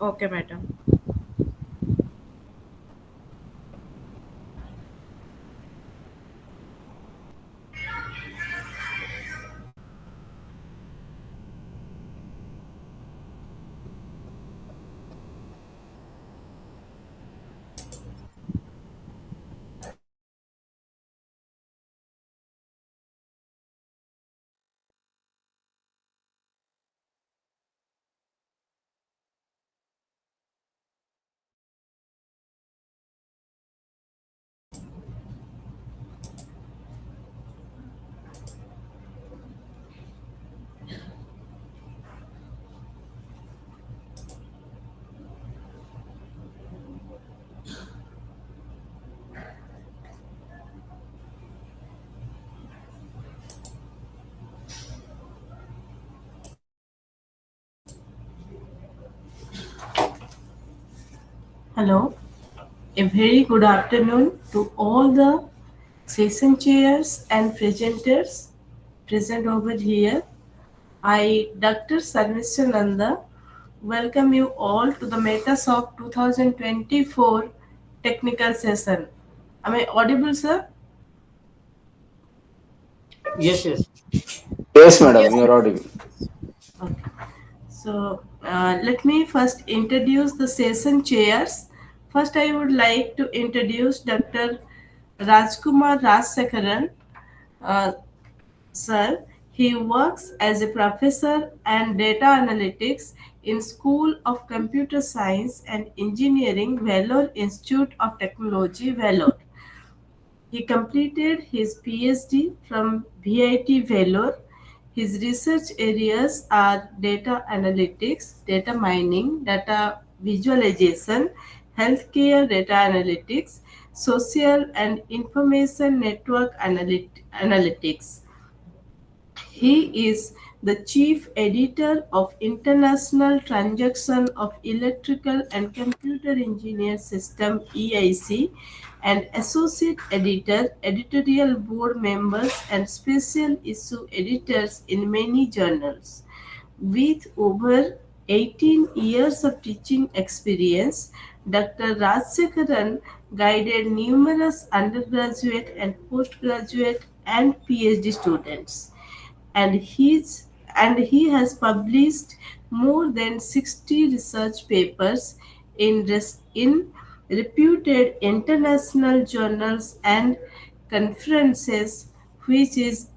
Okay, madam. Hello. A very good afternoon to all the session chairs and presenters present over here. I, Dr. Sarveshwar Nanda, welcome you all to the METASOF-2024 technical session. Am I audible, sir? Yes, yes. Yes, madam, you are audible. Okay. So, let me first introduce the session chairs. First, I would like to introduce Dr. Rajkumar Rajsekaran, uh, sir. He works as a professor and data analytics in School of Computer Science and Engineering, Vellore Institute of Technology, Vellore. He completed his PhD from VIT Vellore. His research areas are data analytics, data mining, data visualization, healthcare data analytics, social and information network analytics. He is the chief editor of International Transaction of Electrical and Computer Engineer System EIC and associate editor, editorial board members and special issue editors in many journals. With over 18 years of teaching experience, Dr. Rajsekaran guided numerous undergraduate and postgraduate and PhD students, and he has published more than 60 research papers in reputed international journals and conferences, which is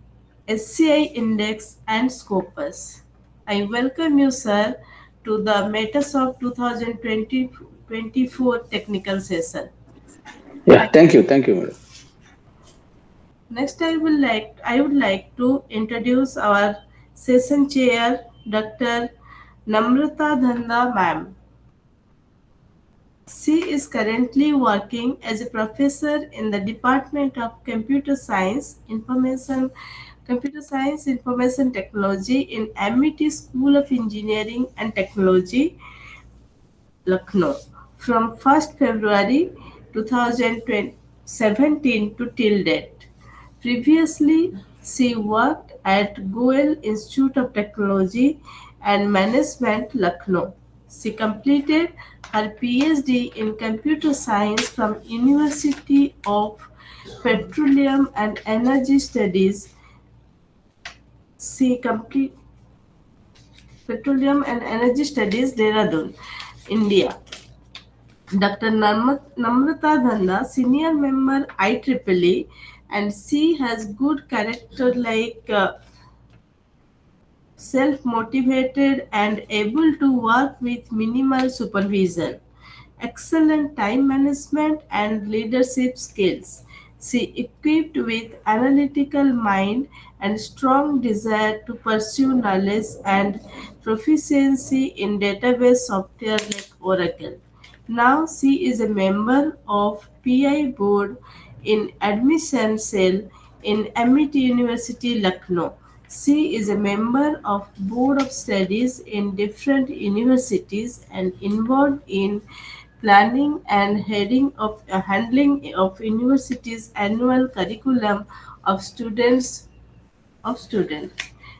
SCI Index and Scopus. I welcome you, sir, to the Metasoft 2024 technical session. Yeah, thank you, madam. Next, I would like to introduce our session chair, Dr. Namrata Dhanda ma'am. She is currently working as a professor in the Department of Computer Science Information Technology in MIT School of Engineering and Technology, Lucknow, from 1st February 2017 to till date. Previously, she worked at Goel Institute of Technology and Management, Lucknow. She completed her PhD in computer science from University of Petroleum and Energy Studies. She complete Petroleum and Energy Studies, Dehradun, India. Dr. Namrata Dhanda, senior member IEEE, and she has good character like self-motivated and able to work with minimal supervision, excellent time management and leadership skills. She equipped with analytical mind and strong desire to pursue knowledge and proficiency in database software like Oracle. Now she is a member of PI board in admission cell in MIT University, Lucknow. She is a member of board of studies in different universities and involved in planning and heading of handling of universities annual curriculum of students.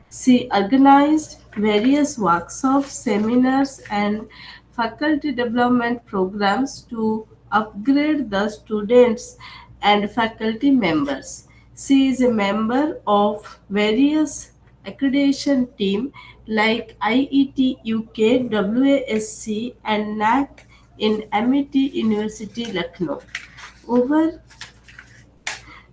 She organized various workshops, seminars, and faculty development programs to upgrade the students and faculty members. She is a member of various accreditation teams like IET UK, WASC, and NAC in Amity University, Lucknow. Over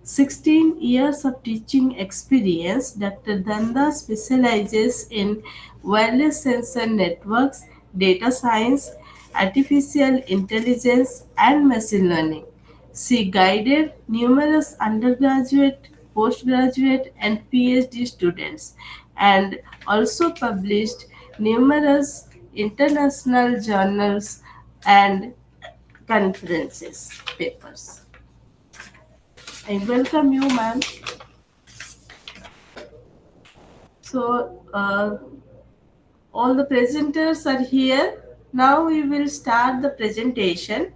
16 years of teaching experience, Dr. Danda specializes in wireless sensor networks, data science, artificial intelligence, and machine learning. She guided numerous undergraduate, postgraduate, and PhD students and also published numerous international journals and conferences papers. I welcome you, ma'am. So, all the presenters are here. Now we will start the presentation.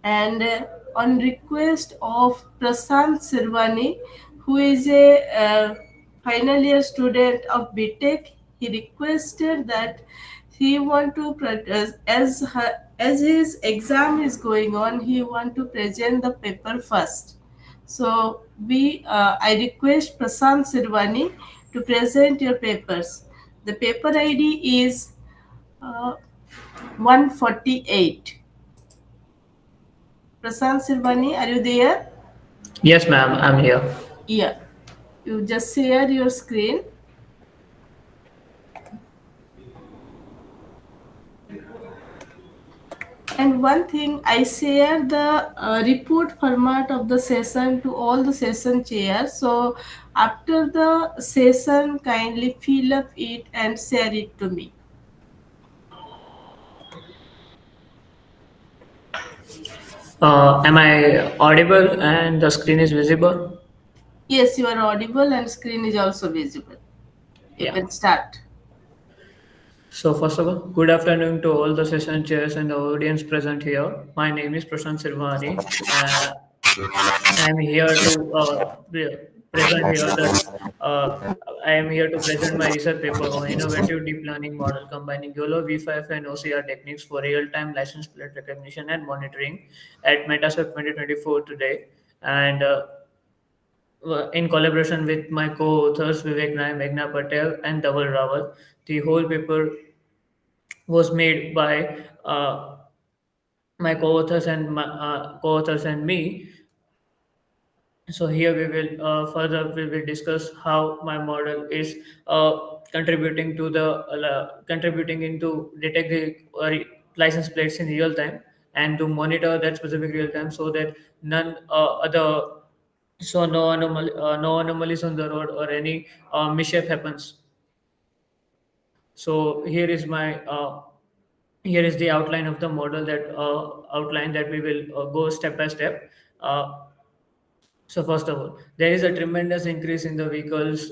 And on request of Prasant Sirvani, who is a final year student of BTech, he requested that he want to as his exam is going on, he want to present the paper first. So I request Prasant Sirvani to present your papers. The paper ID is uh, 148. Prasant Sirvani, are you there? Yes, ma'am, I'm here. Yeah. You just share your screen. And one thing, I share the report format of the session to all the session chairs. So after the session, kindly fill up it and share it to me. Am I audible and the screen is visible? Yes, you are audible and screen is also visible. You Yeah. can start. So, first of all, good afternoon to all the session chairs and the audience present here. My name is Prashant Sirvani. I am here to present here that I am here to present my research paper on innovative deep learning model combining YOLO, V5, and OCR techniques for real-time license plate recognition and monitoring at METASOF 2024 today. And in collaboration with my co-authors Vivek Nair, Meghna Patel, and Dhaval Rawal. The whole paper was made by my co-authors and me. So here we will discuss how my model is contributing into detect the license plates in real time and to monitor that specific real time so that none other so no anomalies on the road or any mishap happens. So here is the outline of the model that outline that we will go step by step. So first of all, there is a tremendous increase in the vehicles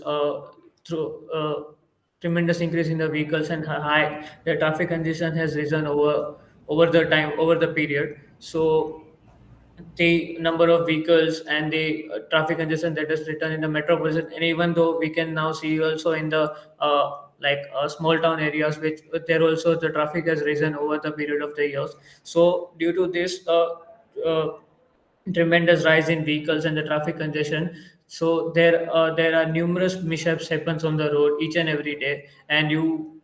through tremendous increase in the vehicles and high the traffic congestion has risen over the period. So the number of vehicles and the traffic congestion that is written in the metropolitan, and even though we can now see also in the small town areas which there also the traffic has risen over the period of the years. So due to this uh, tremendous rise in vehicles and the traffic congestion, so there are numerous mishaps happens on the road each and every day, and you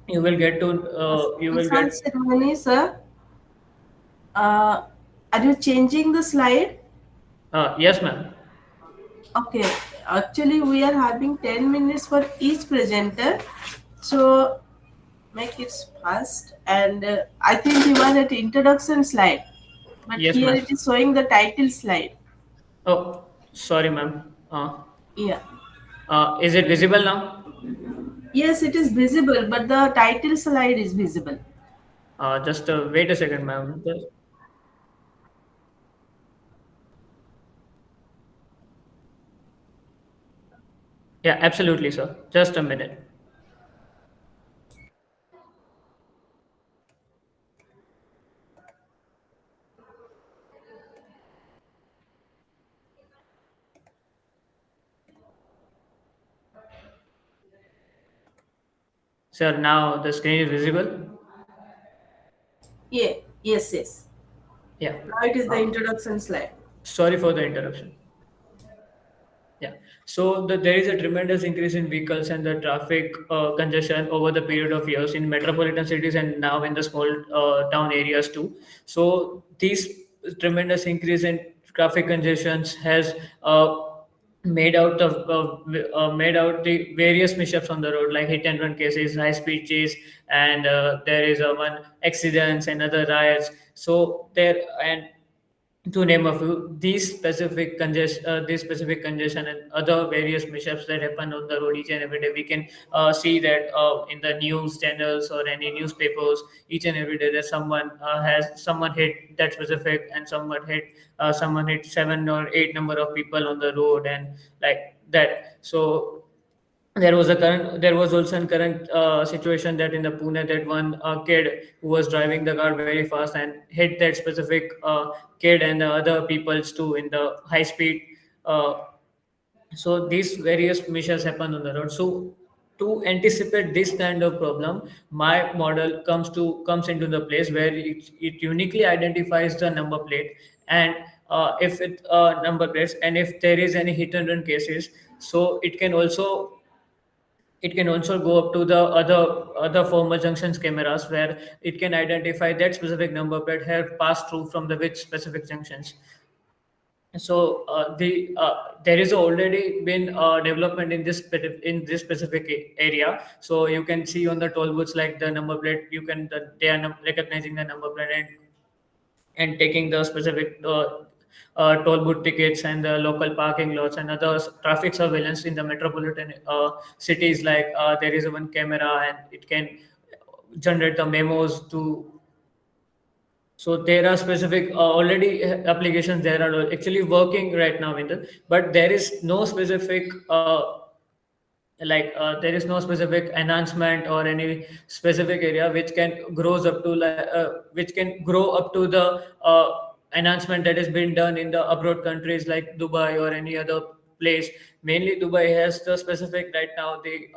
will get to you will Prasant get Sirvani, sir, uh, are you changing the slide? yes, ma'am. Okay, actually we are having 10 minutes for each presenter. So make it fast. And I think you are at introduction slide. But Yes, here ma'am. it is showing the title slide. Oh, sorry, ma'am. Yeah. Is it visible now? Yes, it is visible, but the title slide is visible. Just wait a second, ma'am. Yeah, absolutely, sir. Just a minute. Sir, now the screen is visible. Yeah, yes, yes. Yeah. Now it is the Uh, introduction slide. Sorry for the interruption. Yeah. So there is a tremendous increase in vehicles and the traffic congestion over the period of years in metropolitan cities and now in the small town areas too. So this tremendous increase in traffic congestions has made out the various mishaps on the road like hit and run cases, high speed chase, and there is one accidents and other riots. So there and to name a few, these specific congestion and other various mishaps that happen on the road each and every day, we can see that in the news channels or any newspapers each and every day that someone hit that specific and someone hit 7 or 8 number of people on the road and like that. So there was also a current situation that in the Pune that one kid who was driving the car very fast and hit that specific kid and the other peoples too in the high speed. Uh, so these various mishaps happen on the road. So to anticipate this kind of problem, my model comes into the place where it uniquely identifies the number plate and if it number plates and if there is any hit and run cases, so it can also go up to the other formal junctions cameras where it can identify that specific number plate have passed through from the which specific junctions. So there is already been development in in this specific area. So you can see on the toll booths like the number plate, they are recognizing the number plate and taking the specific toll booth tickets and the local parking lots and other traffic surveillance in the metropolitan cities. Like there is one camera and it can generate the memos to. So there are specific already applications there are actually working right now in the, but there is no specific there is no specific enhancement or any specific area which can grows up to which can grow up to the enhancement that has been done in the abroad countries like Dubai or any other place. Mainly Dubai has the specific right now the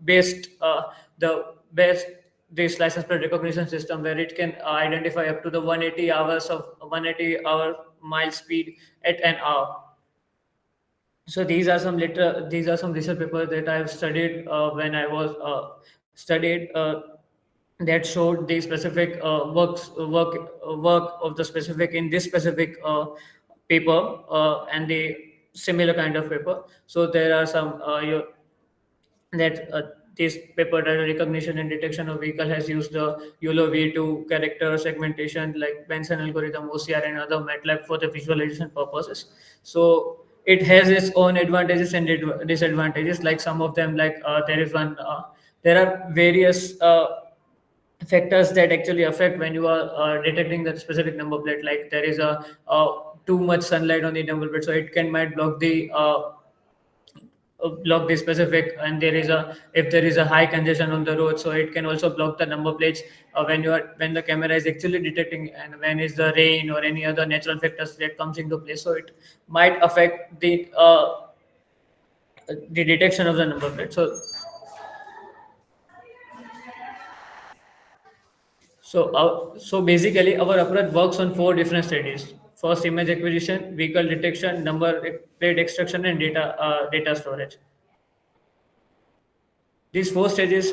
best this license plate recognition system where it can identify up to the 180 hour mile speed at an hour. So these are some research papers that I've studied when I was studied that showed the specific work of the specific in this specific paper and the similar kind of paper. So there are some that this paper data recognition and detection of vehicle has used the YOLO V2 character segmentation like Benson algorithm, OCR, and other MATLAB for the visualization purposes. So it has its own advantages and disadvantages. Like some of them, like there are various factors that actually affect when you are detecting that specific number plate. Like there is a too much sunlight on the number plate, so it can might block the specific, and there is a if there is a high congestion on the road, so it can also block the number plates when the camera is actually detecting and when is the rain or any other natural factors that comes into play, so it might affect the detection of the number plate. So basically our approach works on four different stages: first, image acquisition; vehicle detection; number plate extraction; and data storage. These four stages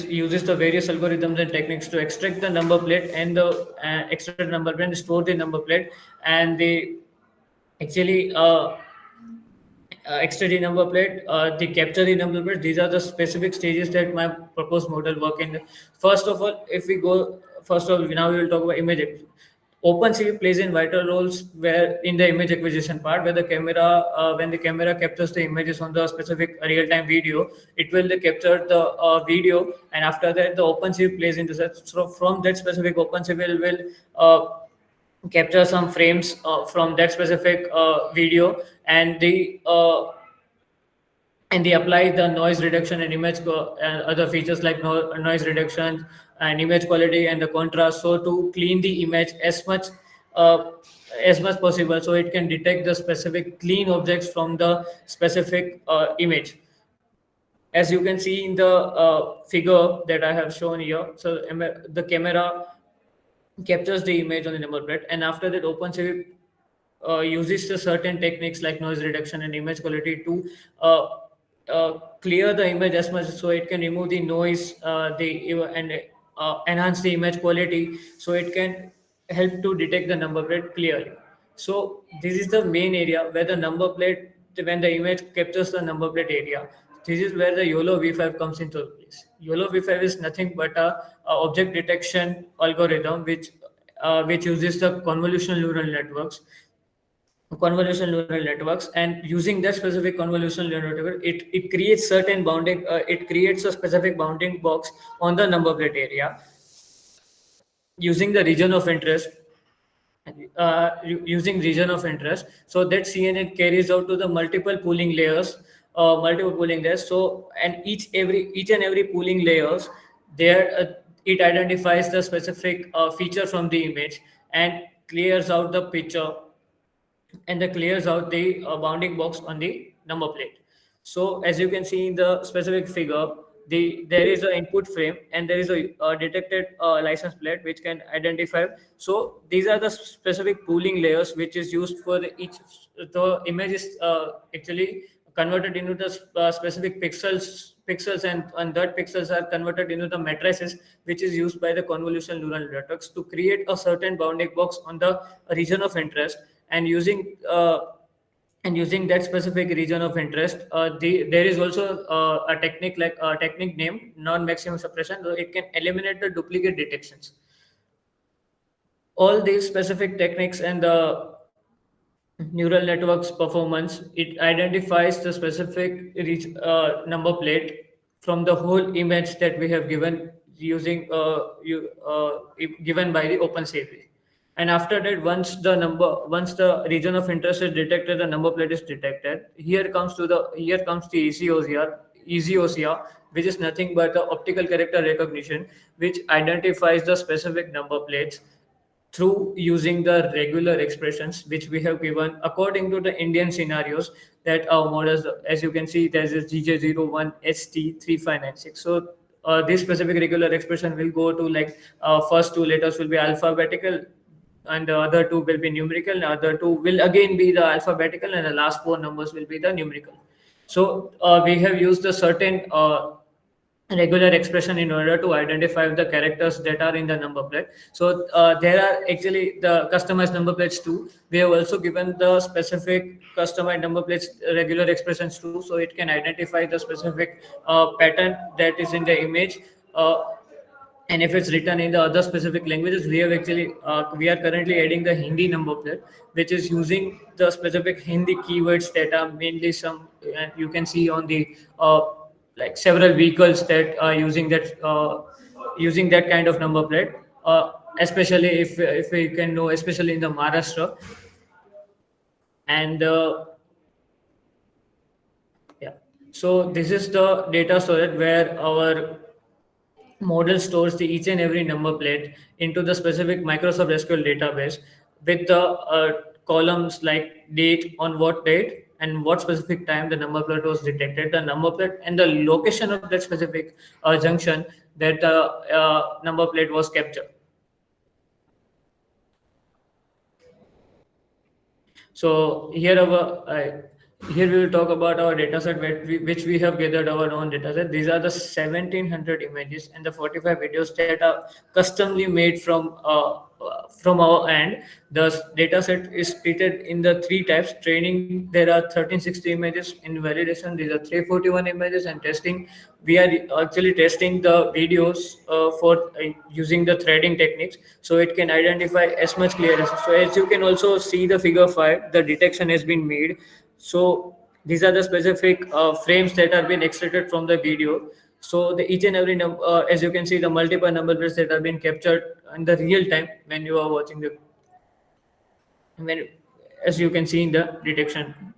uses the various algorithms and techniques to extract the number plate and the extract number plate, and store the number plate, and the actually extract the number plate, the capture the number plate. These are the specific stages that my proposed model work in. First of all, if we go first of all, now we will talk about image acquisition. OpenCV plays in vital roles where in the image acquisition part, where the camera, when the camera captures the images on the specific real-time video, it will capture the video, and after that, the OpenCV plays into that. So from that specific OpenCV will capture some frames from that specific video, and they apply the noise reduction and and other features like noise reduction and image quality and the contrast, so to clean the image uh, as much possible, so it can detect the specific clean objects from the specific image. As you can see in the figure that I have shown here, so the camera captures the image on the number plate, and after that OpenCV uses the certain techniques like noise reduction and image quality to uh, clear the image as much so it can remove the noise and enhance the image quality so it can help to detect the number plate clearly. So this is the main area where the number plate, when the image captures the number plate area, this is where the YOLO V5 comes into place. YOLO V5 is nothing but a object detection algorithm which uses the convolutional neural networks, and using that specific convolutional neural network, it creates certain bounding, it creates a specific bounding box on the number plate area using the region of interest, using region of interest, so that CNN carries out to the multiple pooling layers. So, and each and every pooling layers, there it identifies the specific feature from the image and clears out the picture, and that clears out the bounding box on the number plate. So as you can see in the specific figure, there is an input frame and there is a detected license plate which can identify. So these are the specific pooling layers which is used for each. The image is actually converted into the specific pixels, and that pixels are converted into the matrices which is used by the convolutional neural networks to create a certain bounding box on the region of interest. And using that specific region of interest, there is also a technique like a technique named non-maximum suppression, so it can eliminate the duplicate detections. All these specific techniques and the neural networks performance, it identifies the specific number plate from the whole image that we have given using given by the OpenCV. And after that, once the region of interest is detected, the number plate is detected. Here comes the ECOCR, which is nothing but the optical character recognition, which identifies the specific number plates through using the regular expressions which we have given according to the Indian scenarios that our models, as you can see, there's a GJ01ST3596. So this specific regular expression will go to like first two letters will be alphabetical and the other two will be numerical, and the other two will again be the alphabetical, and the last four numbers will be the numerical. So we have used a certain regular expression in order to identify the characters that are in the number plate. So there are actually the customized number plates too. We have also given the specific customized number plates regular expressions too, so it can identify the specific pattern that is in the image. And if it's written in the other specific languages, we are currently adding the Hindi number plate, which is using the specific Hindi keywords that are mainly some you can see on the like several vehicles that are using that kind of number plate, especially if we can know, especially in the Maharashtra. And yeah, so this is the data storage where our model stores each and every number plate into the specific Microsoft SQL database with the columns like date, on what date and what specific time the number plate was detected, the number plate and the location of that specific junction that the number plate was captured. So here we will talk about our dataset which we have gathered our own dataset. These are the 1700 images and the 45 videos that are customly made from our end. The dataset is split in the three types. Training, there are 1360 images. In validation, these are 341 images, and testing, we are actually testing the videos for using the threading techniques, so it can identify as much clearance. So as you can also see the figure 5, the detection has been made. So these are the specific frames that are being extracted from the video. So the each and every as you can see, the multiple number plates that have been captured in the real time when you are watching the when as you can see in the detection.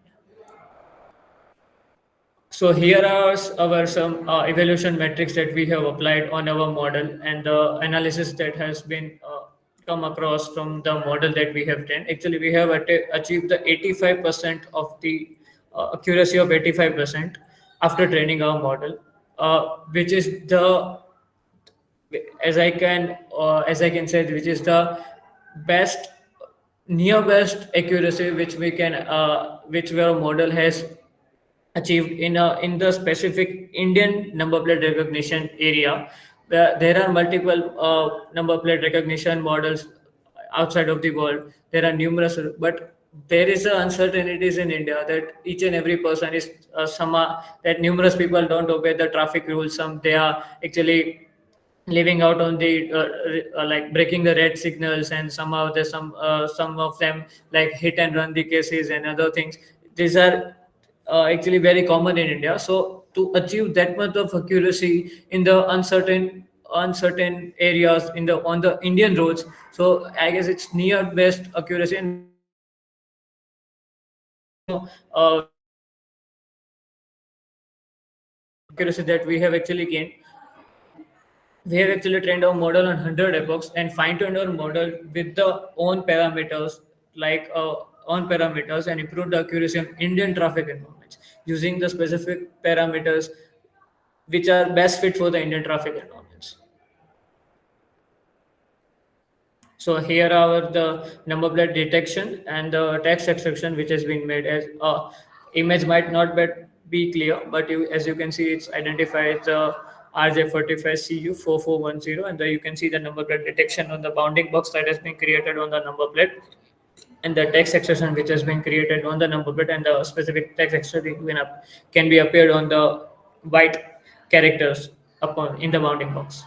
So here are our some evaluation metrics that we have applied on our model, and the analysis that has been come across from the model that we have done. Actually, we have achieved the 85% of the accuracy of 85%. after training our model, which is the, as I can say, which is the best, near best accuracy which we can which our model has achieved in the specific Indian number plate recognition area. There are multiple number plate recognition models outside of the world. There are numerous, but there is a uncertainties in India that each and every person is that numerous people don't obey the traffic rules. Some they are actually living out on the like breaking the red signals, and somehow there's some of them like hit and run the cases and other things. These are actually very common in India. So to achieve that much of accuracy in the uncertain areas in the on the Indian roads, so I guess it's near best accuracy. And we have actually accuracy that we have actually gained. We have actually trained our model on 100 epochs and fine-tuned our model with the own parameters, like own parameters, and improved the accuracy of Indian traffic environments using the specific parameters which are best fit for the Indian traffic environments. So here are the number plate detection and the text extraction which has been made. As image might not be clear, but as you can see, it's identified the RJ45CU4410, and there you can see the number plate detection on the bounding box that has been created on the number plate, and the text extraction which has been created on the number plate, and the specific text extraction can be appeared on the white characters upon in the bounding box.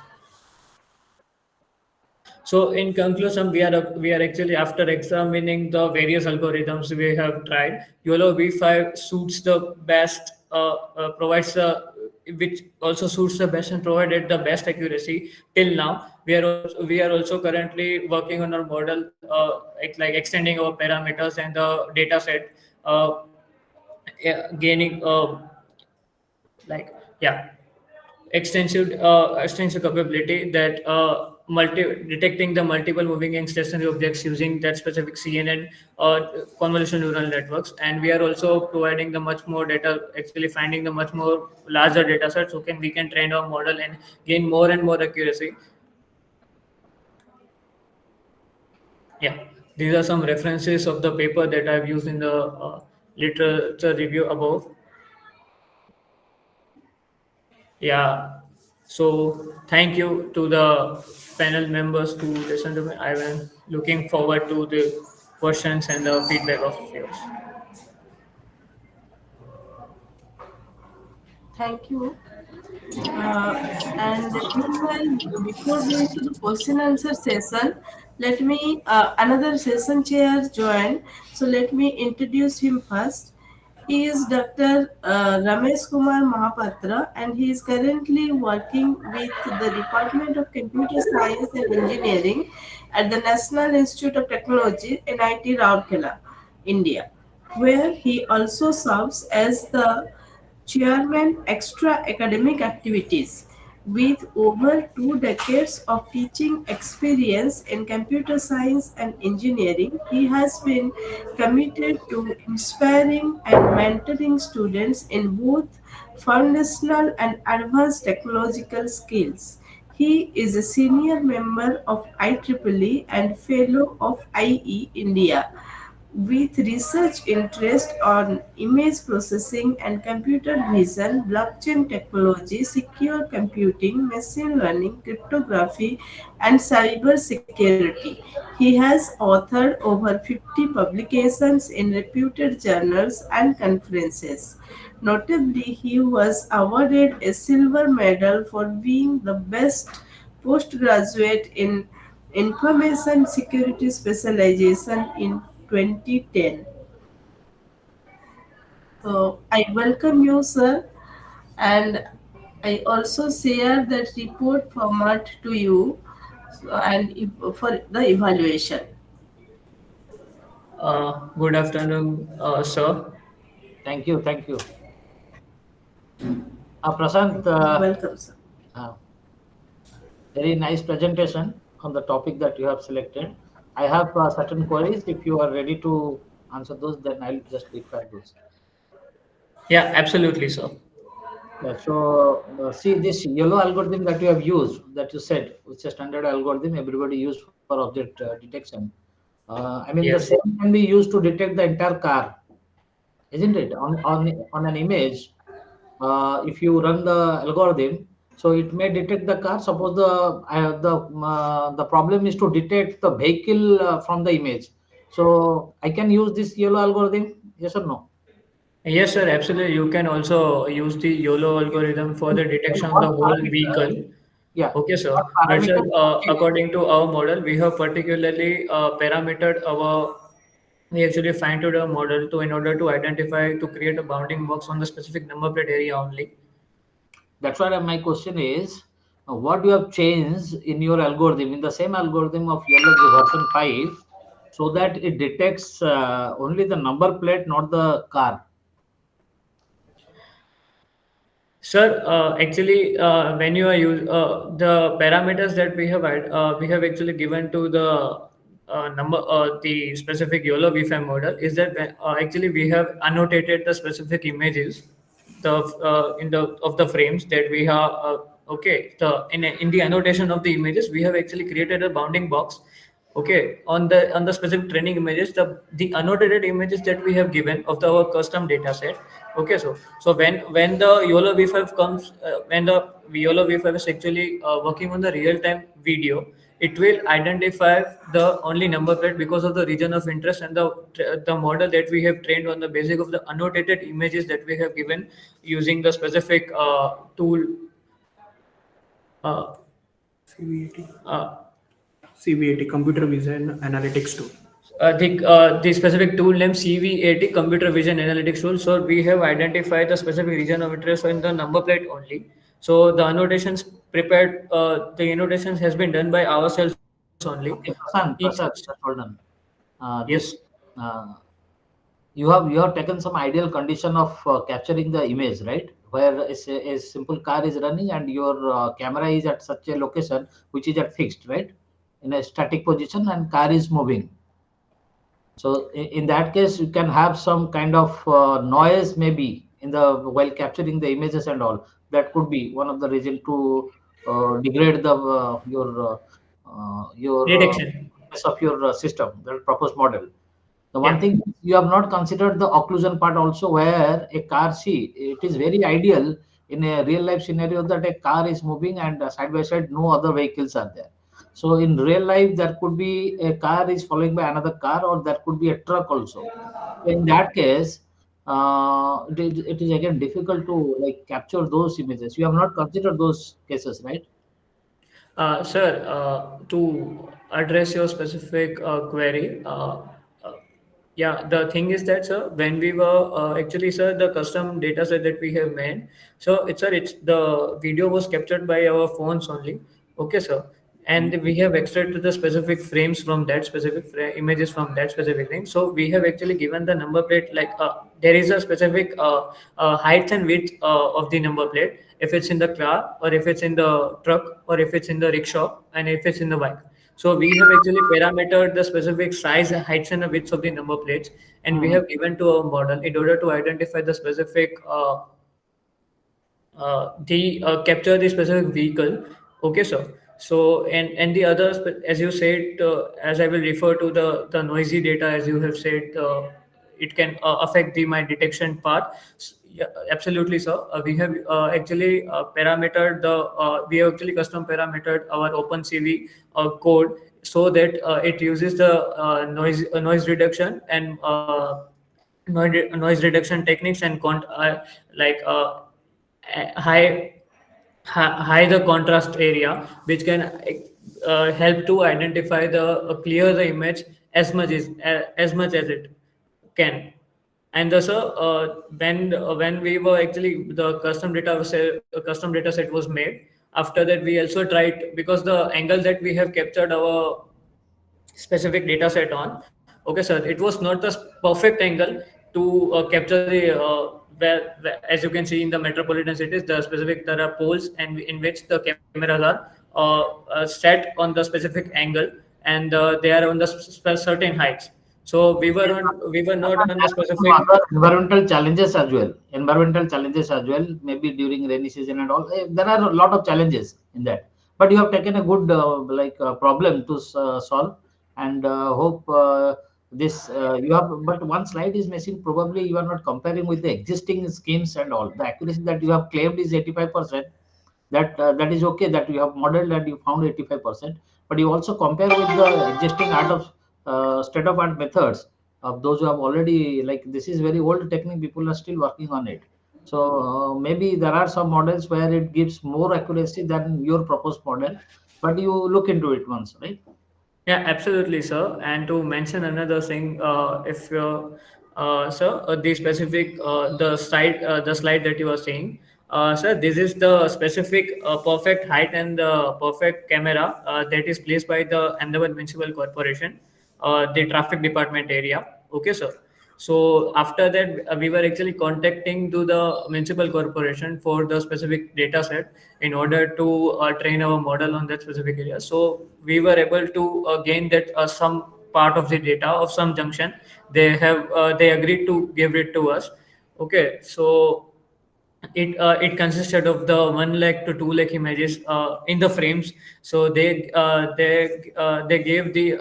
So in conclusion, we are actually, after examining the various algorithms we have tried, YOLO V5 suits the best, provides the which also suits the best and provided the best accuracy till now. We are also currently working on our model, like extending our parameters and the data set, yeah, gaining like yeah extensive capability that multi detecting the multiple moving and stationary objects using that specific CNN convolutional neural networks. And we are also providing the much more data, actually finding the much more larger data set, so we can train our model and gain more and more accuracy. Yeah, these are some references of the paper that I've used in the literature review above. Yeah. So thank you to the panel members to listen to me. I'm looking forward to the questions and the feedback of yours. Thank you. Uh, and meanwhile, before going to the question answer session, let me another session chair join. So let me introduce him first. He is Dr. Ramesh Kumar Mahapatra, and he is currently working with the Department of Computer Science and Engineering at the National Institute of Technology, NIT Rourkela, India, where he also serves as the chairman extra academic activities. With over 2 decades of teaching experience in computer science and engineering, he has been committed to inspiring and mentoring students in both foundational and advanced technological skills. He is a senior member of IEEE and fellow of IE India with research interest on image processing and computer vision, blockchain technology, secure computing, machine learning, cryptography, and cyber security. He has authored over 50 publications in reputed journals and conferences. Notably, he was awarded a silver medal for being the best postgraduate in information security specialization in 2010. So I welcome you, sir, and I also share that report format to you for the evaluation. Good afternoon, sir. Thank you. Thank you. Prasant, Welcome, sir. uh, very nice presentation on the topic that you have selected. I have certain queries. If you are ready to answer those, then I'll just require those. Yeah, absolutely, sir. Yeah, so see this yellow algorithm that you have used, that you said, it's a standard algorithm everybody use for object detection. I mean, the Yes. same can be used to detect the entire car, isn't it? On an image, if you run the algorithm, so it may detect the car. Suppose the problem is to detect the vehicle from the image. So I can use this yellow algorithm, yes or no? Yes, sir, absolutely. You can also use the YOLO algorithm for And the detection of what the whole parameter? vehicle. Yeah, Okay, what sir. But sir, parameter to check? according to our model, we have particularly parametered our. We actually fine-tuned our model to in order to identify to create a bounding box on the specific number plate area only. That's why my question is, what you have changed in your algorithm, in the same algorithm of yellow version 5, so that it detects only the number plate, not the car. Sir, actually, when you are use the parameters that we have actually given to the the specific YOLO VFM model is that actually we have annotated the specific images, the in the of the frames that we have. Okay, in the annotation of the images, we have actually created a bounding box. Okay, on the specific training images, the annotated images that we have given of our custom data set. Okay, so when the YOLO V5 comes, when the YOLO V5 is actually working on the real time video, it will identify the only number plate because of the region of interest, and the model that we have trained on the basis of the annotated images that we have given using the specific tool. Uh, CVAT, uh, CVAT, Computer Vision Analytics Tool. the specific tool name CVAT Computer Vision Analytics tool. So we have identified the specific region of interest in the number plate only. So the annotations prepared, the annotations has been done by ourselves only. Okay, Each Prasad, just hold on. yes, This you have taken some ideal condition of capturing the image, right? Where a simple car is running and your camera is at such a location which is at fixed, right? In a static position and car is moving. So in that case, you can have some kind of noise maybe in the while capturing the images and all. That could be one of the reason to degrade the your detection. of your system, the proposed model. The one Yeah. thing you have not considered the occlusion part also, where a car, see, it is very ideal in a real life scenario that a car is moving and side by side no other vehicles are there. So in real life, there could be a car is following by another car, or there could be a truck also. So in that case, it is again difficult to like capture those images. You have not considered those cases, right? Sir, to address your specific query, uh, yeah, the thing is that, sir, when we were actually, sir, the custom data set that we have made, so it's the video was captured by our phones only. Okay, sir, Mm. and we have extracted the specific frames from that specific images from that specific thing. So we have actually given the number plate like there is a specific height and width of the number plate if it's in the car or if it's in the truck or if it's in the rickshaw and if it's in the bike. So we have actually parametered the specific size, heights, and the widths of the number plates, and we Mm. have given to our model in order to identify the specific the capture the specific vehicle. Okay, sir. So and the other as you said, as I will refer to the noisy data, as you have said, it can affect the my detection part. Yeah, absolutely, sir. We have actually parametered the we have actually custom parametered our OpenCV code so that it uses the noise reduction and noise reduction techniques and like high high the contrast area, which can help to identify the clear the image as much as it can. And thus when we were actually the custom data set was made. After that we also tried, because the angle that we have captured our specific data set on. Okay, sir, it was not the perfect angle to capture the as you can see in the metropolitan cities, the specific there are poles and in which the cameras are set on the specific angle, and they are on the certain heights. So we were not on the Some specific. other environmental challenges as well. Environmental challenges as well. Maybe during rainy season and all. There are a lot of challenges in that. But you have taken a good problem to solve, and hope this you have. But one slide is missing. Probably you are not comparing with the existing schemes and all. The accuracy that you have claimed is 85%. That is okay, that you have modeled and you found 85%, but you also compare with the existing art of state of art methods of those who have already, like, this is very old technique, people are still working on it. So maybe there are some models where it gives more accuracy than your proposed model, but you look into it once, right? Yeah, absolutely, sir. And to mention another thing, if sir, the slide that you are saying, sir, this is the specific perfect height and the perfect camera that is placed by the Ahmedabad Municipal Corporation, the traffic department area. Okay, sir. So after that, we were actually contacting to the municipal corporation for the specific data set in order to train our model on that specific area. So we were able to gain that some part of the data of some junction. They agreed to give it to us. Okay, so it consisted of the 1 lakh to 2 lakh images in the frames. So they gave the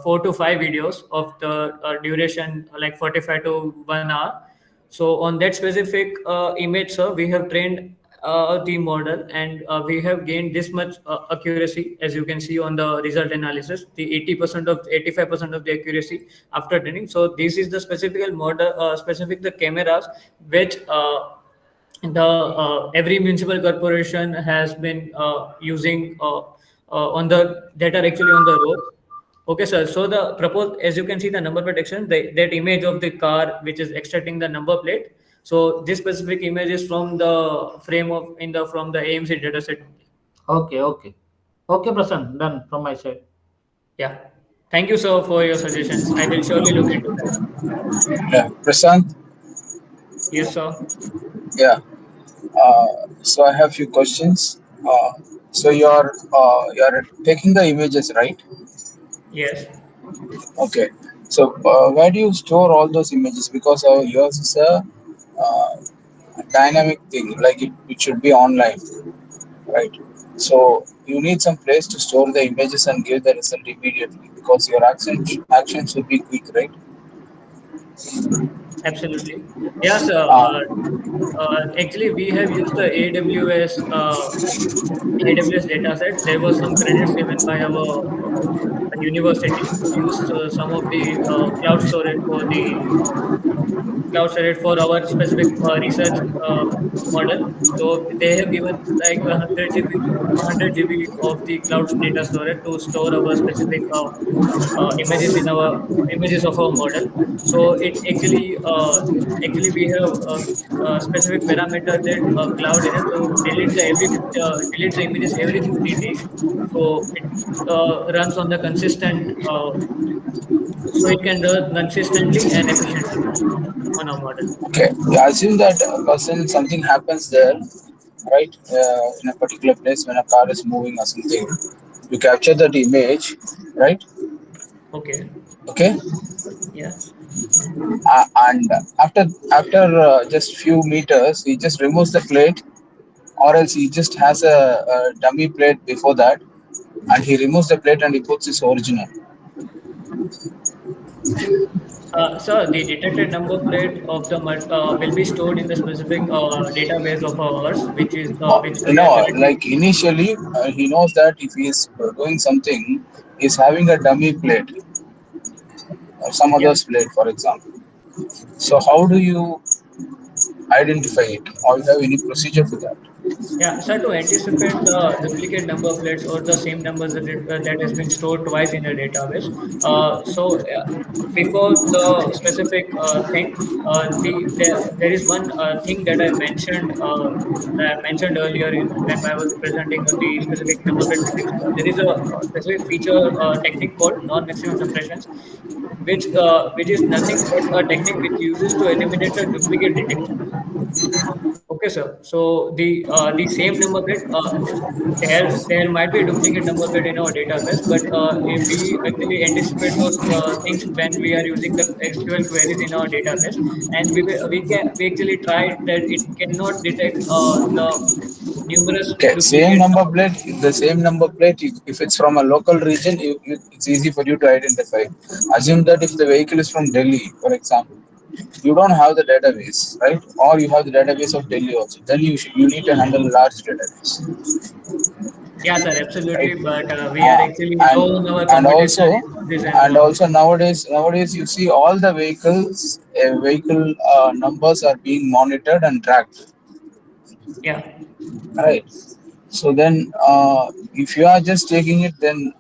4 to 5 videos of the duration like 45 to 1 hour. So on that specific image, sir, we have trained the model, and we have gained this much accuracy, as you can see on the result analysis, the 80% of 85% of the accuracy after training. So this is the specific model, specific the cameras which the every municipal corporation has been using on the that are actually on the road. Okay, sir. So the proposed, as you can see, the number plate extension, that image of the car which is extracting the number plate. So this specific image is from the frame of in the from the AMC dataset only. Okay, okay, okay, Prasan, done from my side. Yeah. Thank you, sir, for your suggestions. I will surely look into that. Yeah, Prashant. Yes, sir. Yeah. So I have few questions. So you're taking the images, right? Yes. Okay. So where do you store all those images? Because yours is a uh, dynamic thing, like it should be online, right? So you need some place to store the images and give the result immediately, because your action should be quick, right? Absolutely. Yeah, sir. Uh, Actually, we have used the AWS dataset. There was some credits given by our university to use some of the cloud storage for our specific research model. So they have given like 100 GB of the cloud data storage to store our specific images in our images of our model. So it actually we have a specific parameter that cloud agent so delete the images every 15 days. So it runs on the consistent so it can run consistently and efficiently on our model. okay, you assume that person something happens there, right? In a particular place when a car is moving or something, you capture that image, right? Okay. Okay, Yeah. and after just few meters, he just removes the plate, or else he just has a dummy plate before that, and he removes the plate and he puts his original. Sir, the detected number plate of the will be stored in the specific database of ours, which we are currently. Like initially, he knows that if he is doing something, he's having a dummy plate or some Yeah. other's plate, for example. So how do you identify it, or you have any procedure for that? Yeah, sir, to anticipate the duplicate number plates or the same numbers that has been stored twice in a database. Before the specific thing, there is one thing that I mentioned earlier when I was presenting the specific number plate metrics. There is a specific feature technique called non-maximum suppressions, which is nothing but a technique which uses to eliminate the duplicate detection. Okay, sir. So the the same number plate, there might be a duplicate number plate in our database, but if we actually anticipate those things when we are using the SQL queries in our database, and we actually tried that it cannot detect the numerous Okay, same duplicate. number plate, the same number plate, if it's from a local region, it's easy for you to identify. Assume that if the vehicle is from Delhi, for example, you don't have the database, right? Or you have the database of Delhi also. Then you need to handle a large database, Yeah, sir, right? absolutely. But we are actually And low on our and computation also resources and also nowadays you see all the vehicle numbers are being monitored and tracked, yeah. right? So then, if you are just taking it, then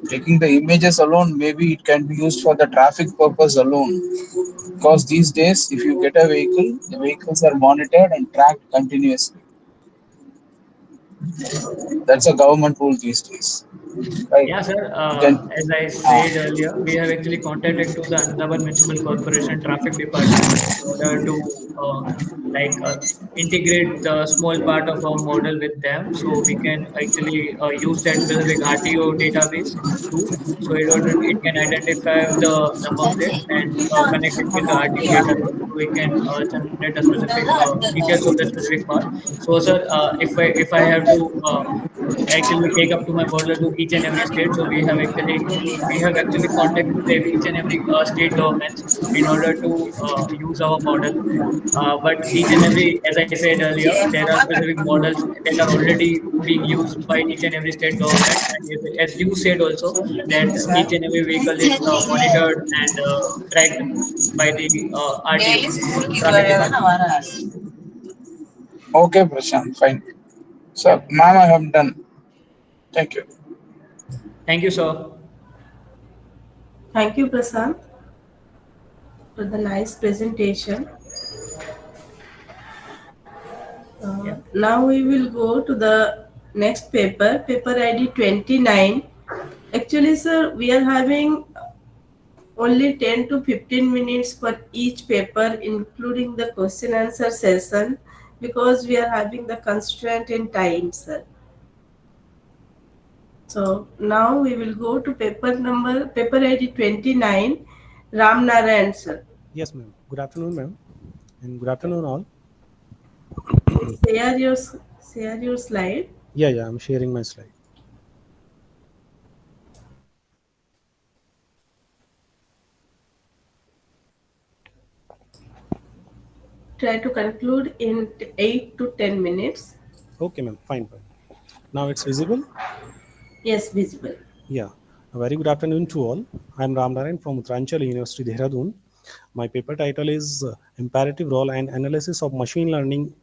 taking the images alone, maybe it can be used for the traffic purpose alone. Because these days, if you get a vehicle, the vehicles are monitored and tracked continuously. That's a government rule these days, right? Yeah, sir. You can, As I uh, said earlier, we have actually contacted to the Ahmedabad Municipal Corporation Traffic Department in order to like integrate the small part of our model with them, so we can actually use that specific RTO database too. So it can identify the number plate and connect it with the RTO database, so we can generate a specific details of the specific part. So, sir, if I have to actually take up to my border to each and every state. So we have actually contacted each and every state governments in order to use our model. But each and every, as I said earlier, there are specific models that are already being used by each and every state government. And as you said also, that each and every vehicle is monitored and tracked by the RTO, traffic department. okay, Prashant, fine. Yeah. So, ma'am, I have done. Thank you. Thank you, sir. Thank you, Prasant, for the nice presentation. Yeah. Now we will go to the next paper, paper ID 29. Actually, sir, we are having only 10 to 15 minutes for each paper, including the question answer session, because we are having the constraint in time, sir. So now we will go to paper ID 29, Ram Narayan, sir. Yes, ma'am. Good afternoon, ma'am, and good afternoon, all. Please share your slide. Yeah, I'm sharing my slide. Try to conclude in 8 to 10 minutes. Okay, ma'am. Fine. Now it's visible. Yes, visible. Yeah. A very good afternoon to all. I'm Ram Narayan from Uttaranchal University, Dehradun. My paper title is Imperative Role and Analysis of Machine Learning,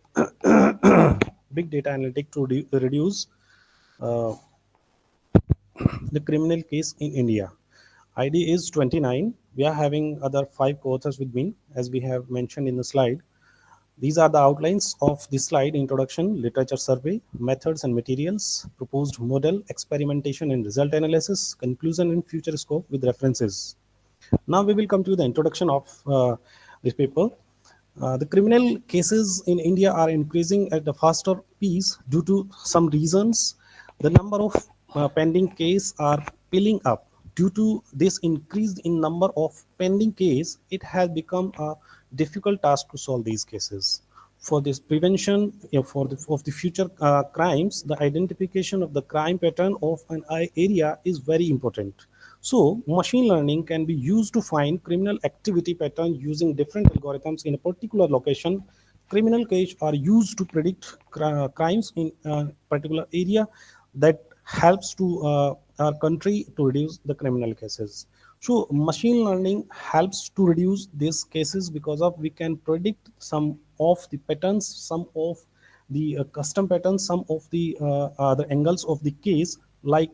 Big Data Analytics to Reduce uh, the Criminal Case in India. ID is 29. We are having other 5 co-authors with me, as we have mentioned in the slide. These are the outlines of the slide: introduction, literature survey, methods and materials, proposed model, experimentation and result analysis, conclusion and future scope with references. Now we will come to the introduction of this paper. The criminal cases in India are increasing at a faster pace due to some reasons. The number of pending cases are piling up. Due to this increase in number of pending cases, it has become a difficult task to solve these cases. For this prevention, of the future crimes, the identification of the crime pattern of an area is very important. So machine learning can be used to find criminal activity pattern using different algorithms in a particular location. Criminal cases are used to predict crimes in a particular area. That helps to our country to reduce the criminal cases. So machine learning helps to reduce these cases because of we can predict some of the patterns, some of the custom patterns, some of the angles of the case, like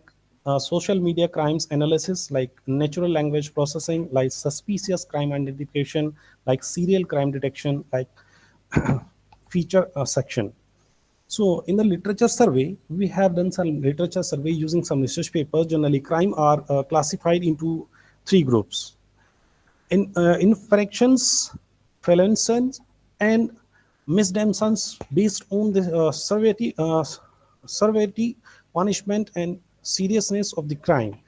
social media crimes analysis, like natural language processing, like suspicious crime identification, like serial crime detection, like feature section. So in the literature survey, we have done some literature survey using some research papers. Generally, crime are classified into 3 groups: infractions, felonies, and misdemeanors based on the severity, punishment, and seriousness of the crime.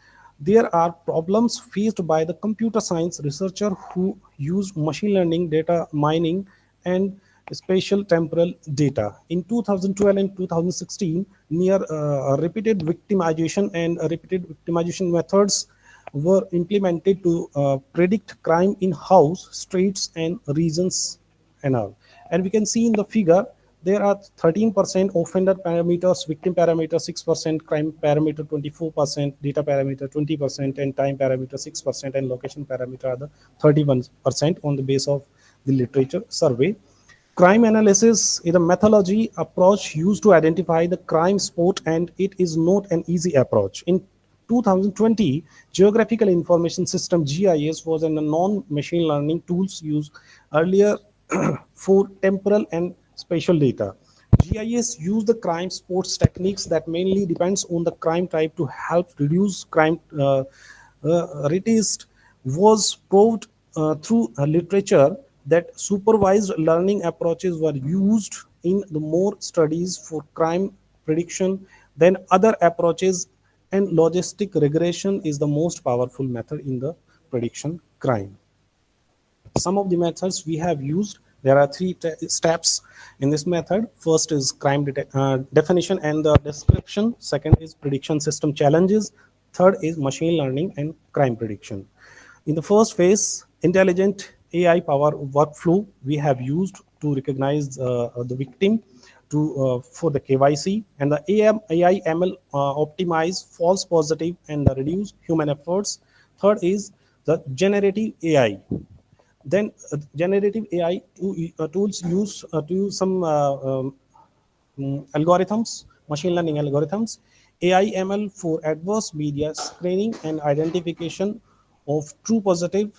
There are problems faced by the computer science researcher who use machine learning, data mining, and spatial temporal data. In 2012 and 2016, near repeated victimization and repeated victimization methods were implemented to predict crime in house, streets, and regions and all. And we can see in the figure there are 13% offender parameters, victim parameter 6%, crime parameter 24%, data parameter 20%, and time parameter 6%, and location parameter are the 31% on the base of the literature survey. Crime analysis is a methodology approach used to identify the crime spot, and it is not an easy approach. In 2020, Geographical Information System (GIS) was a non-machine learning tools used earlier for temporal and spatial data. GIS use the crime sports techniques that mainly depends on the crime type to help reduce crime retest was proved through literature that supervised learning approaches were used in the more studies for crime prediction than other approaches, and logistic regression is the most powerful method in the prediction crime. Some of the methods we have used, there are three steps in this method. First is crime definition and the description. Second is prediction system challenges. Third is machine learning and crime prediction. In the first phase, intelligent AI power workflow we have used to recognize the victim to for the KYC, and the AI ML optimize false positive and reduce human efforts. Third is the generative AI. Then generative AI tools use to use some algorithms, machine learning algorithms, AI ML for adverse media screening and identification of true positive.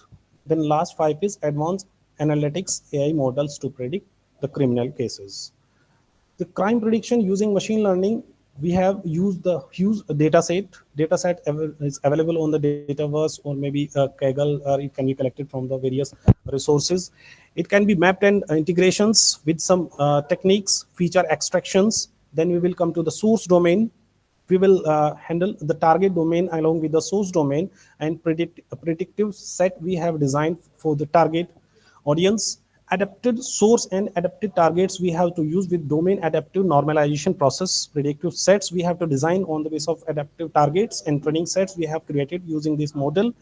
Then last five is advanced analytics AI models to predict the criminal cases. The crime prediction using machine learning, we have used the huge data set is available on the Dataverse or maybe Kaggle, or it can be collected from the various resources. It can be mapped and integrations with some techniques, feature extractions. Then we will come to the source domain. We will handle the target domain along with the source domain, and predictive set we have designed for the target audience. Adapted source and adapted targets we have to use with domain adaptive normalization process. Predictive sets we have to design on the basis of adaptive targets, and training sets we have created using this model.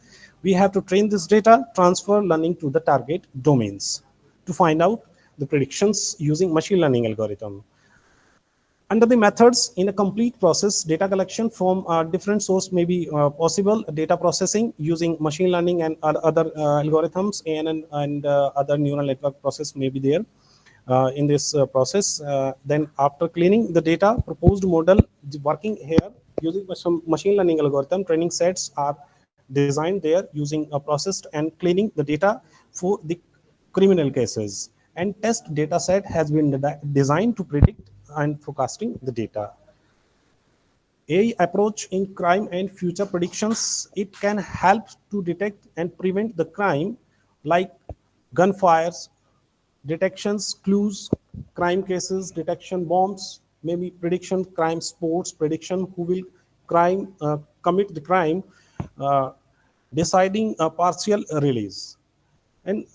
We have to train this data, transfer learning to the target domains to find out the predictions using machine learning algorithm. Under the methods, in a complete process, data collection from different source may be possible. Data processing using machine learning and other algorithms, and other neural network process may be there in this process. Then after cleaning the data, proposed model working here using some machine learning algorithm, training sets are designed there using a processed and cleaning the data for the criminal cases, and test data set has been designed to predict and forecasting the data. AI approach in crime and future predictions, it can help to detect and prevent the crime like gunfires, detections, clues, crime cases, detection bombs, maybe prediction crime sports, prediction who will commit the crime, uh, deciding a partial release. And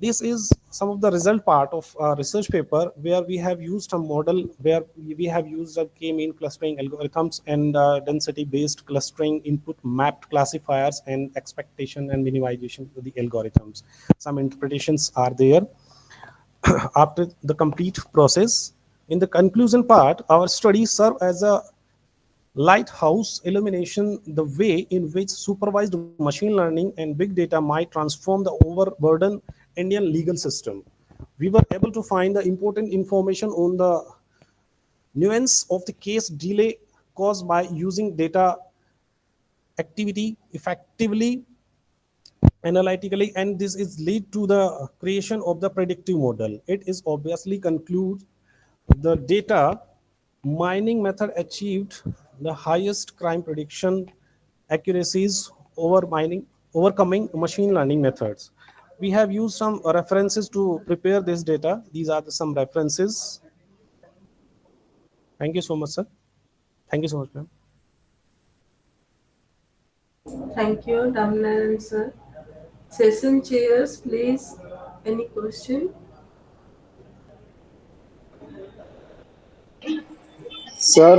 this is some of the result part of a research paper where we have used a model where we have used a k-mean clustering algorithms and density based clustering input mapped classifiers and expectation and minimization of the algorithms. Some interpretations are there after the complete process. In the conclusion part, our studies serve as a lighthouse illumination the way in which supervised machine learning and big data might transform the overburdened Indian legal system. We were able to find the important information on the nuance of the case delay caused by using data activity effectively analytically, and this is lead to the creation of the predictive model. It is obviously conclude the data mining method achieved the highest crime prediction accuracies over mining overcoming machine learning methods. We have used some references to prepare this data. These are some references. Thank you so much, sir. Thank you so much, ma'am. Thank you, Ramnaran sir. Session chairs, please. Any question? Sir,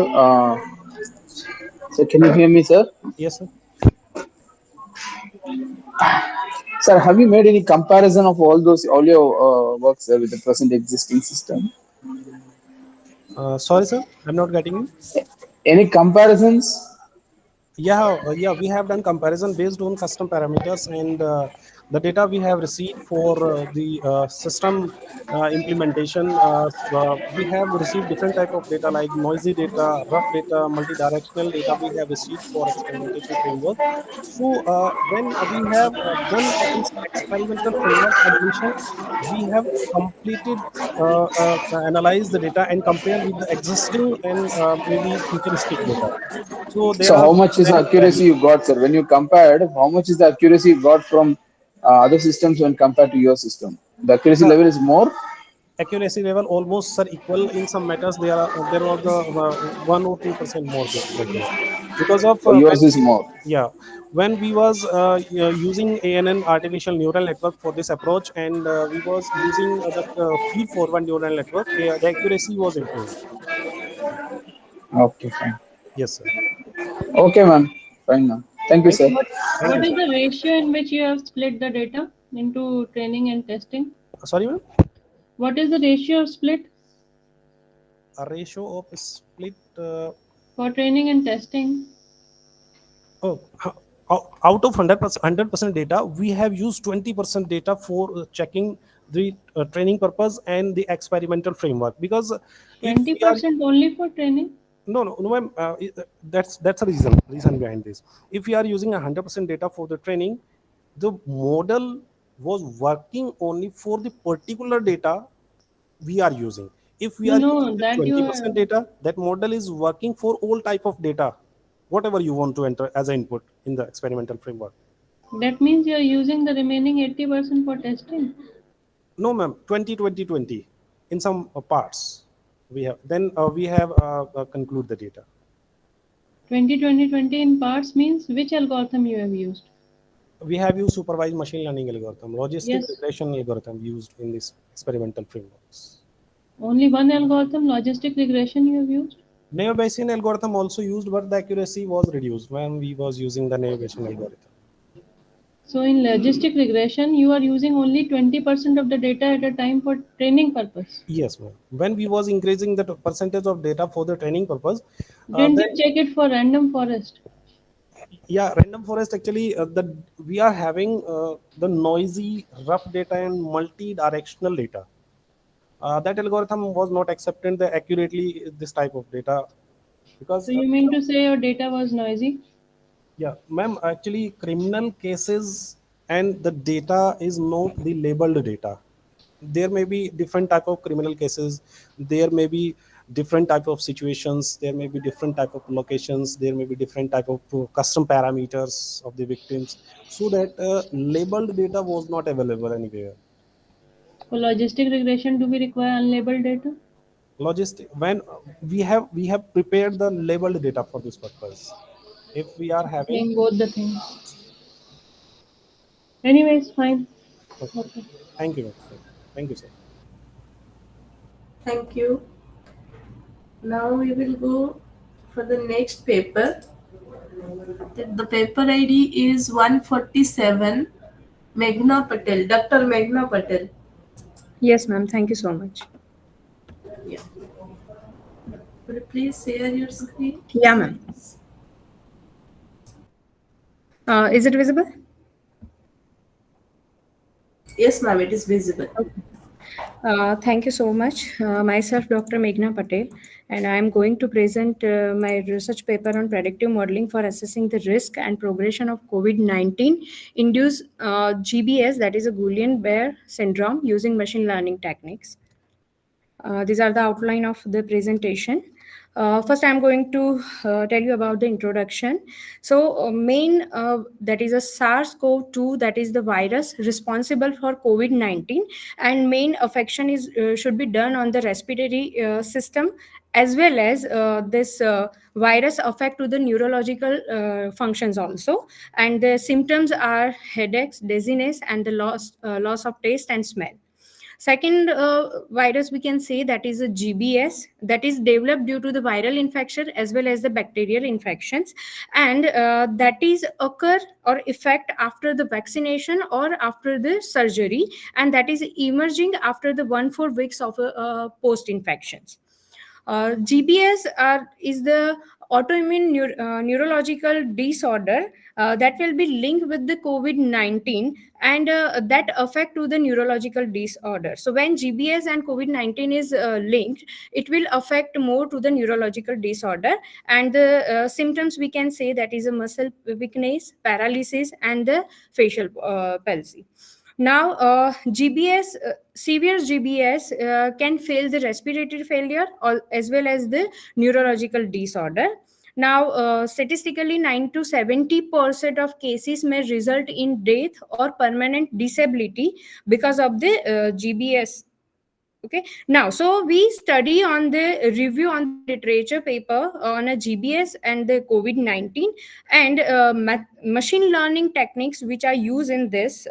so can you hear me, sir? Yes, sir. Sir, have you made any comparison of all your works with the present existing system? Sorry, sir. I'm not getting you. Any comparisons? Yeah, we have done comparison based on custom parameters and the data we have received for the system implementation. We have received different type of data like noisy data, rough data, multi-directional data we have received for experimentation framework. So when we have done this experimental framework admission, we have completed analyze the data and compare with the existing and maybe futuristic data. So there So, are how much is the many accuracy parameters. you got, sir? When you compared, how much is the accuracy you got from other systems when compared to your system? The accuracy Yeah, level is more, accuracy level almost are equal. In some matters, there was the 1 or 2% more difference because of or yours is more? yeah, when we was using ANN artificial neural network for this approach, and we was using the feed forward neural network, the accuracy was improved. Okay, fine. Yes, sir. Okay, ma'am. Fine, ma'am. Thank you, Thank sir. you. Thank What you, is sir. the ratio in which you have split the data into training and testing? Sorry, ma'am. What is the ratio of split A ratio of split. for training and testing? Oh, out of 100% data, we have used 20% data for checking the training purpose and the experimental framework. Because if we are 20% only for training? no, ma'am, that's a reason behind this. If we are using 100% data for the training, the model was working only for the particular data we are using. If we No, are using no, the that you 20% are. data, that model is working for all type of data, whatever you want to enter as an input in the experimental framework. That means you are using the remaining 80% for testing. No, ma'am, 20 20 20 in some parts we have, then we have conclude the data. 20, 20, 20 in parts means which algorithm you have used? We have used supervised machine learning algorithm, logistic Yes, regression algorithm used in this experimental frameworks. only one algorithm, logistic regression you have used. Neo Bayesian algorithm also used, but the accuracy was reduced when we was using the Neo Bayesian algorithm. So in logistic regression, you are using only 20% of the data at a time for training purpose. Yes, ma'am. When we was increasing the percentage of data for the training purpose, Didn't you then check it for random forest? yeah, random forest actually the we are having the noisy, rough data and multi-directional data. That algorithm was not accepting the accurately this type of data So because you mean to say your data was noisy? yeah, ma'am, actually criminal cases and the data is not the labeled data. There may be different type of criminal cases, there may be different type of situations, there may be different type of locations, there may be different type of custom parameters of the victims, so that labeled data was not available anywhere. For logistic regression, do we require unlabeled data? Logistic, when we have prepared the labeled data for this purpose. If we are having Doing both the things. Anyways, fine. okay. Okay. Thank you, ma'am. Thank you, sir. Thank you. Now we will go for the next paper. The paper ID is 147. Meghna Patel, Dr. Meghna Patel. Yes, ma'am. Thank you so much. Yeah. Could you please share your screen? Yeah, ma'am. Is it visible? Yes, ma'am, it is visible. Okay. Thank you so much. Myself, Dr. Meghna Patel, and I am going to present my research paper on predictive modeling for assessing the risk and progression of COVID-19 induced GBS, that is a Guillain-Barré syndrome, using machine learning techniques. These are the outline of the presentation. First, I'm going to tell you about the introduction. So, main that is a SARS-CoV-2, that is the virus responsible for COVID-19, and main affection is should be done on the respiratory system, as well as this virus affect to the neurological functions also. And the symptoms are headaches, dizziness, and the loss of taste and smell. Second virus we can say that is a GBS, that is developed due to the viral infection as well as the bacterial infections, and that is occur or effect after the vaccination or after the surgery, and that is emerging after the 1 4 weeks of post infections. GBS is the autoimmune neurological disorder that will be linked with the COVID-19, and that affect to the neurological disorder. So when GBS and COVID-19 is linked, it will affect more to the neurological disorder, and the symptoms we can say that is a muscle weakness, paralysis, and the facial palsy. Now, severe GBS can fail the respiratory failure as well as the neurological disorder. Now, statistically, 9 to 70% of cases may result in death or permanent disability because of the GBS. Okay, now so we study on the review on the literature paper on a GBS and the COVID-19, and machine learning techniques which are used in this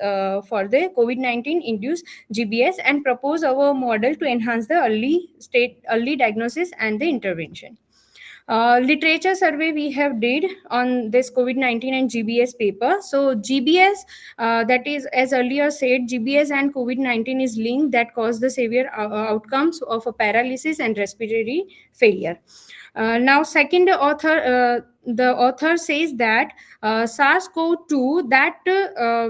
for the COVID-19 induced GBS, and propose our model to enhance the early diagnosis and the intervention. Literature survey we have did on this COVID-19 and GBS paper. So GBS, that is as earlier said, GBS and COVID-19 is linked that cause the severe outcomes of a paralysis and respiratory failure. Now, second author, the author says that SARS-CoV-2 that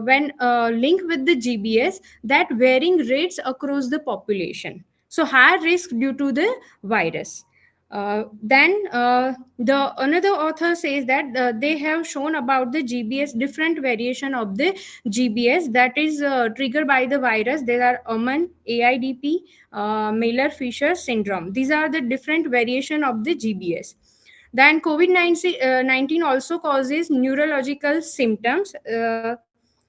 when linked with the GBS, that varying rates across the population. So high risk due to the virus. Then the another author says that they have shown about the GBS, different variation of the GBS that is triggered by the virus. There are Oman, AIDP, Miller-Fisher syndrome. These are the different variation of the GBS. Then COVID-19 also causes neurological symptoms,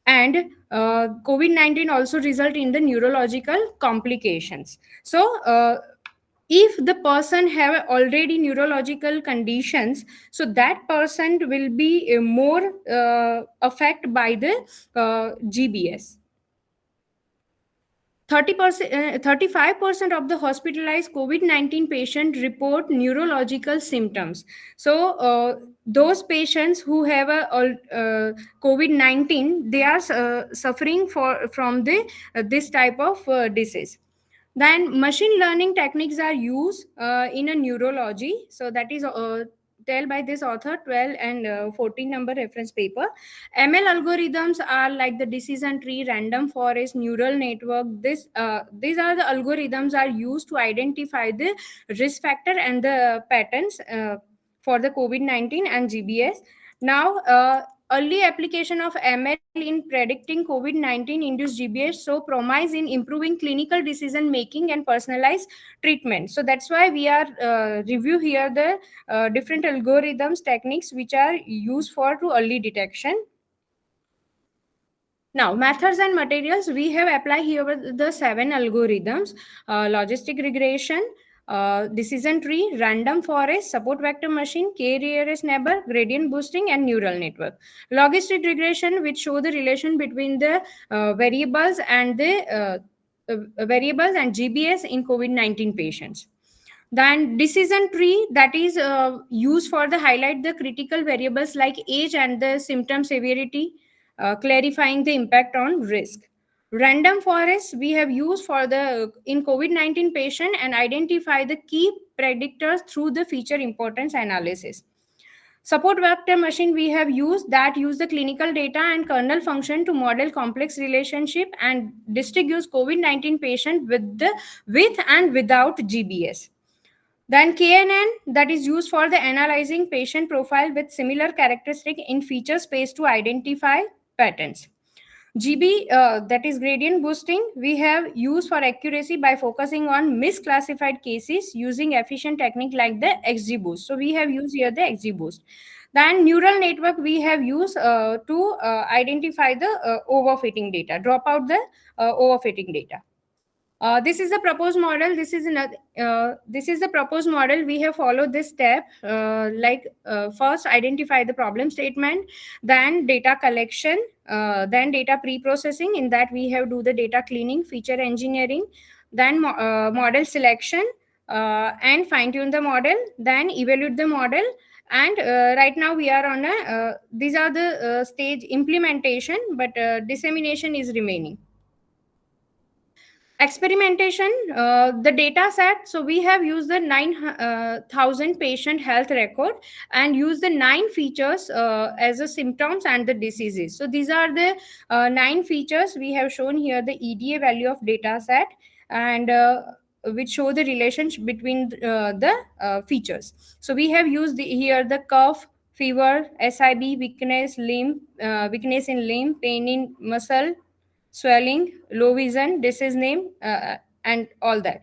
and COVID-19 also result in the neurological complications. So if the person have already neurological conditions, so that person will be more affected by the GBS. 35% of the hospitalized COVID-19 patients report neurological symptoms. So those patients who have a COVID-19, they are suffering from this type of disease. Then machine learning techniques are used in a neurology. So that is tell by this author 12 and 14 number reference paper. ML algorithms are like the decision tree, random forest, neural network. These are the algorithms are used to identify the risk factor and the patterns for the COVID-19 and GBS. Now, early application of ML in predicting COVID-19 induced GBS show promise in improving clinical decision making and personalized treatment. So that's why we are review here the different algorithms techniques which are used for to early detection. Now, methods and materials, we have applied here with the 7 algorithms: logistic regression, decision tree, random forest, support vector machine, k-nearest neighbor, gradient boosting, and neural network. Logistic regression, which show the relation between the variables and GBS in COVID-19 patients. Then decision tree, that is used for the highlight the critical variables like age and the symptom severity, clarifying the impact on risk. Random forest we have used for the in COVID-19 patient and identify the key predictors through the feature importance analysis. Support vector machine we have used that use the clinical data and kernel function to model complex relationship and distinguish COVID-19 patient with and without GBS. Then KNN, that is used for the analyzing patient profile with similar characteristic in feature space to identify patterns. GB, that is gradient boosting, we have used for accuracy by focusing on misclassified cases using efficient technique like the XGBoost. So we have used here the XGBoost. Then neural network we have used to identify the overfitting data, drop out the overfitting data. This is the proposed model. This is the proposed model. We have followed this step. First, identify the problem statement, then data collection, then data pre-processing. In that, we have do the data cleaning, feature engineering, then model selection, and fine tune the model, then evaluate the model. And right now we are on a. These are the stage implementation, but dissemination is remaining. Experimentation, the data set. So we have used the 9,000 patient health record and used the 9 features as the symptoms and the diseases. So these are the 9 features we have shown here, the EDA value of data set, and which show the relationship between the features. So we have used here the cough, fever, SIB, weakness in limb, pain in muscle, swelling, low vision, disease name, and all that.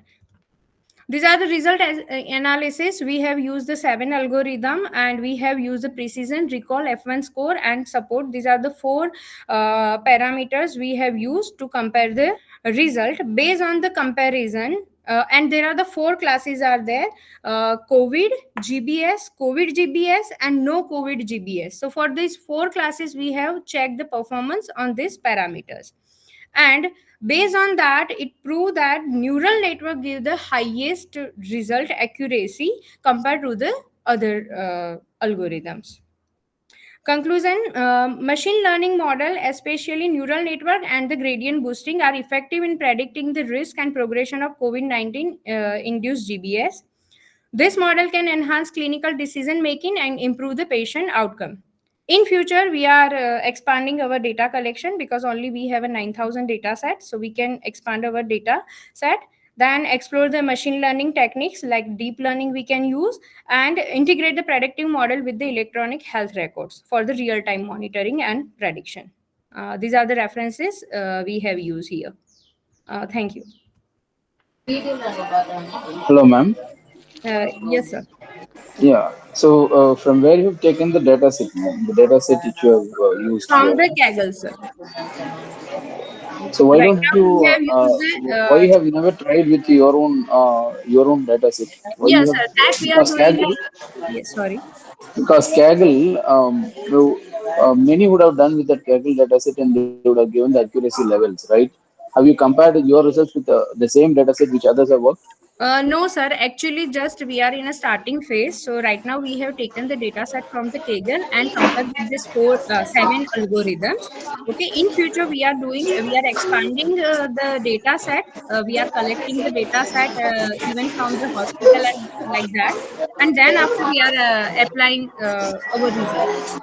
These are the result analysis. We have used the 7 algorithm, and we have used the precision, recall, F1 score, and support. These are the 4 parameters we have used to compare the result. Based on the comparison, and there are the 4 classes are there: COVID GBS, COVID GBS, and no COVID GBS. So for these 4 classes, we have checked the performance on these parameters, and based on that it proved that neural network give the highest result accuracy compared to the other algorithms. Conclusion, machine learning model, especially neural network and the gradient boosting, are effective in predicting the risk and progression of COVID-19 induced GBS. This model can enhance clinical decision making and improve the patient outcome. In future, we are expanding our data collection because only we have a 9,000 data set. So we can expand our data set, then explore the machine learning techniques like deep learning we can use, and integrate the predictive model with the electronic health records for the real-time monitoring and prediction. These are the references we have used here. Thank you. Hello, ma'am. Yes, sir. Yeah. So, from where you've taken the data set, ma'am, the data set which you have used From here. the Kaggle, sir. So, why Right don't now you? we have used the Why you have never tried with your own data set? Why you yes, have? sir. That we are Because doing. Kaggle, Yes, sorry. because Kaggle, many would have done with that Kaggle data set and they would have given the accuracy levels, right? Have you compared your results with the same data set which others have worked? No, sir. Actually, just we are in a starting phase. So right now we have taken the data set from the Kaggle and compared with this 7 algorithms. Okay. In future, we are expanding the data set. We are collecting the data set even from the hospital and like that. And then after we are applying our result.